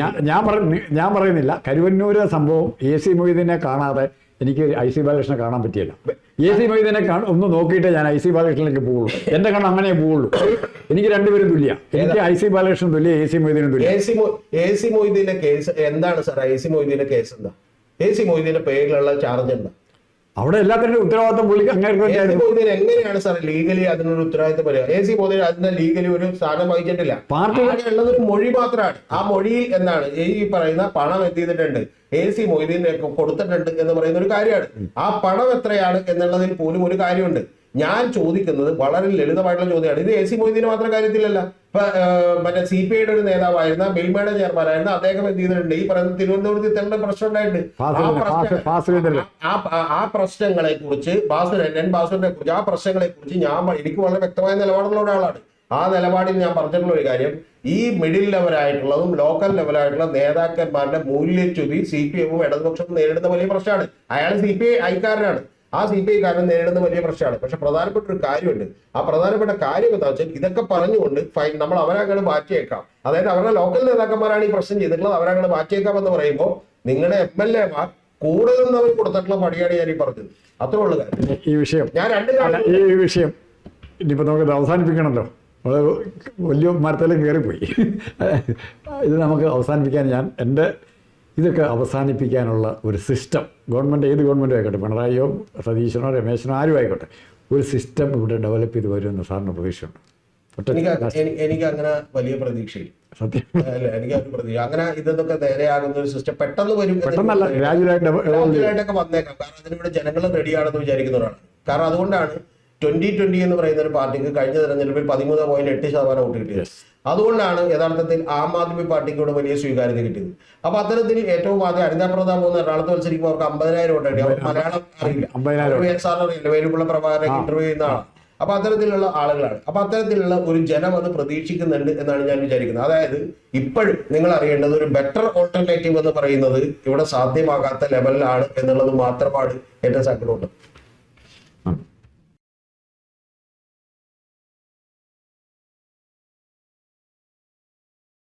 Speaker 1: ഞാൻ പറയുന്നില്ല കരുവന്നൂര് സംഭവം AC മൊയ്തീനെ കാണാതെ എനിക്ക് IC ബാലകൃഷ്ണനെ കാണാൻ പറ്റിയില്ല. AC മൊയ്തീനെ ഒന്ന് നോക്കിയിട്ടേ ഞാൻ IC ബാലകൃഷ്ണനിലേക്ക് പോവുള്ളൂ. എന്റെ കണ്ണ് അങ്ങനെ പോവുള്ളൂ. എനിക്ക് രണ്ടുപേരും തുല്യ. എനിക്ക് IC ബാലകൃഷ്ണൻ തുല്യ, AC മൊയ്തീനും തുല്യ.
Speaker 2: AC മൊയ്തീന്റെ കേസ് എന്താണ് സാർ? AC മൊയ്തീന്റെ കേസ് എന്താ? AC മൊയ്തീന്റെ പേരിലുള്ള ചാർജ് എന്താ?
Speaker 1: അവിടെ എല്ലാത്തിനും ഉത്തരവാദിത്വം പുള്ളിക്ക്
Speaker 2: അങ്ങനെ എങ്ങനെയാണ് സാർ ലീഗലി അതിനൊരു ഉത്തരവാദിത്വം വരിക? AC മൊയ്തീൻ അതിന്റെ ലീഗലി ഒരു സ്ഥാനം വഹിച്ചിട്ടില്ല. ഉള്ളത് ഒരു മൊഴി മാത്രമാണ്. ആ മൊഴിയിൽ എന്താണ് ഈ പറയുന്ന പണം എത്തിയിട്ടുണ്ട്, AC മൊയ്തീനെ കൊടുത്തിട്ടുണ്ട് എന്ന് പറയുന്ന ഒരു കാര്യമാണ്. ആ പണം എത്രയാണ് എന്നുള്ളതിൽ പോലും ഒരു കാര്യമുണ്ട്. ഞാൻ ചോദിക്കുന്നത് വളരെ ലളിതമായിട്ടുള്ള ചോദ്യമാണ്. ഇത് AC മൊയ്തീന് മാത്രം കാര്യത്തിലല്ല. ഇപ്പൊ മറ്റേ CPIയുടെ ഒരു നേതാവായിരുന്ന മിൽമയുടെ ചെയർമാനായിരുന്ന അദ്ദേഹം എന്ത് ചെയ്തിട്ടുണ്ട്? ഈ പറയുന്ന തിരുവനന്തപുരത്ത് ഇത്തരം പ്രശ്നം ഉണ്ടായിട്ടുണ്ട്. ആ പ്രശ്നങ്ങളെ കുറിച്ച് ബാസുരനെ കുറിച്ച് ആ പ്രശ്നങ്ങളെ കുറിച്ച് എനിക്ക് വളരെ വ്യക്തമായ നിലപാടുള്ള ഒരാളാണ്. ആ നിലപാടിൽ ഞാൻ പറഞ്ഞിട്ടുള്ള ഒരു കാര്യം, ഈ മിഡിൽ ലെവലായിട്ടുള്ളതും ലോക്കൽ ലെവലായിട്ടുള്ള നേതാക്കന്മാരുടെ മൂല്യച്യുതി CPM ഇടതുപക്ഷവും നേരിടുന്ന വലിയ പ്രശ്നമാണ്. അയാൾ CPI ഐക്കാരനാണ്. ആ CPI കാരൻ നേരിടുന്ന വലിയ പ്രശ്നമാണ്. പക്ഷെ പ്രധാനപ്പെട്ട ഒരു കാര്യമുണ്ട്. ആ പ്രധാനപ്പെട്ട കാര്യം എന്താ വെച്ചാൽ ഇതൊക്കെ പറഞ്ഞുകൊണ്ട് നമ്മൾ അവരങ്ങോട്ട് മാറ്റിയേക്കാം. അതായത് അവരുടെ ലോക്കൽ നേതാക്കന്മാരാണ് ഈ പ്രശ്നം ചെയ്തിട്ടുള്ളത്, അവരങ്ങോട്ട് മാറ്റിയേക്കാം എന്ന് പറയുമ്പോൾ നിങ്ങളുടെ MLA മാർ കൂടുതൽ അവർ കൊടുത്തിട്ടുള്ള പണിയാണ് ഞാൻ ഈ പറഞ്ഞത്. അത്രേ ഉള്ളു കാര്യം.
Speaker 1: ഈ വിഷയം ഇനിയിപ്പോൾ നമുക്കിത് അവസാനിപ്പിക്കണമല്ലോ. വലിയ മരത്തിലും കയറിപ്പോയി. ഇത് നമുക്ക് അവസാനിപ്പിക്കാൻ ഇതൊക്കെ അവസാനിപ്പിക്കാനുള്ള ഒരു സിസ്റ്റം ഗവൺമെൻറ്, ഏത് ഗവൺമെൻറ്റും ആയിക്കോട്ടെ, പിണറായിയോ സതീശനോ രമേശനോ ആരും ആയിക്കോട്ടെ, ഒരു സിസ്റ്റം ഇവിടെ ഡെവലപ്പ് ചെയ്ത് വരുമെന്ന് സാറിന് പ്രതീക്ഷയുണ്ട്?
Speaker 2: എനിക്ക് അങ്ങനെ വലിയ പ്രതീക്ഷയില്ല. സത്യം എനിക്ക് ഒരു പ്രതീക്ഷ അങ്ങനെ ഇതൊക്കെ നേരെയാകുന്ന ഒരു സിസ്റ്റം പെട്ടെന്ന് വരും, ഗ്രാജുവലായിട്ടൊക്കെ വന്നേക്കാം. കാരണം അതിനിവിടെ ജനങ്ങൾ റെഡിയാണെന്ന് വിചാരിക്കുന്നവരാണ്. കാരണം അതുകൊണ്ടാണ് 2020 എന്ന് പറയുന്ന ഒരു പാർട്ടിക്ക് കഴിഞ്ഞ തെരഞ്ഞെടുപ്പിൽ 13.8% വോട്ട് കിട്ടിയത്. അതുകൊണ്ടാണ് യഥാർത്ഥത്തിൽ ആം ആദ്മി പാർട്ടിക്ക് ഇവിടെ വലിയ സ്വീകാര്യത കിട്ടിയത്. അപ്പൊ അത്തരത്തിൽ ഏറ്റവും ആദ്യം അനിതാ പ്രതാപ് എന്ന് എറണാകുളത്ത് മത്സരിക്കുമ്പോൾ അവർക്ക് 50,000 വോട്ട് കിട്ടി. അവർ മലയാളം അറിയില്ല, അറിയില്ല, വേലുപിള്ള പ്രഭാകരനെ ഇന്റർവ്യൂ ചെയ്യുന്ന ആളാണ്. അപ്പൊ അത്തരത്തിലുള്ള ആളുകളാണ്. അപ്പൊ അത്തരത്തിലുള്ള ഒരു ജനം അത് പ്രതീക്ഷിക്കുന്നുണ്ട് എന്നാണ് ഞാൻ വിചാരിക്കുന്നത്. അതായത് ഇപ്പോഴും നിങ്ങൾ അറിയേണ്ടത് ഒരു ബെറ്റർ ഓൾട്ടർനേറ്റീവ് എന്ന് പറയുന്നത് ഇവിടെ സാധ്യമാകാത്ത ലെവലിലാണ് എന്നുള്ളത് മാത്രമാണ് എന്റെ സങ്കടമുണ്ട്.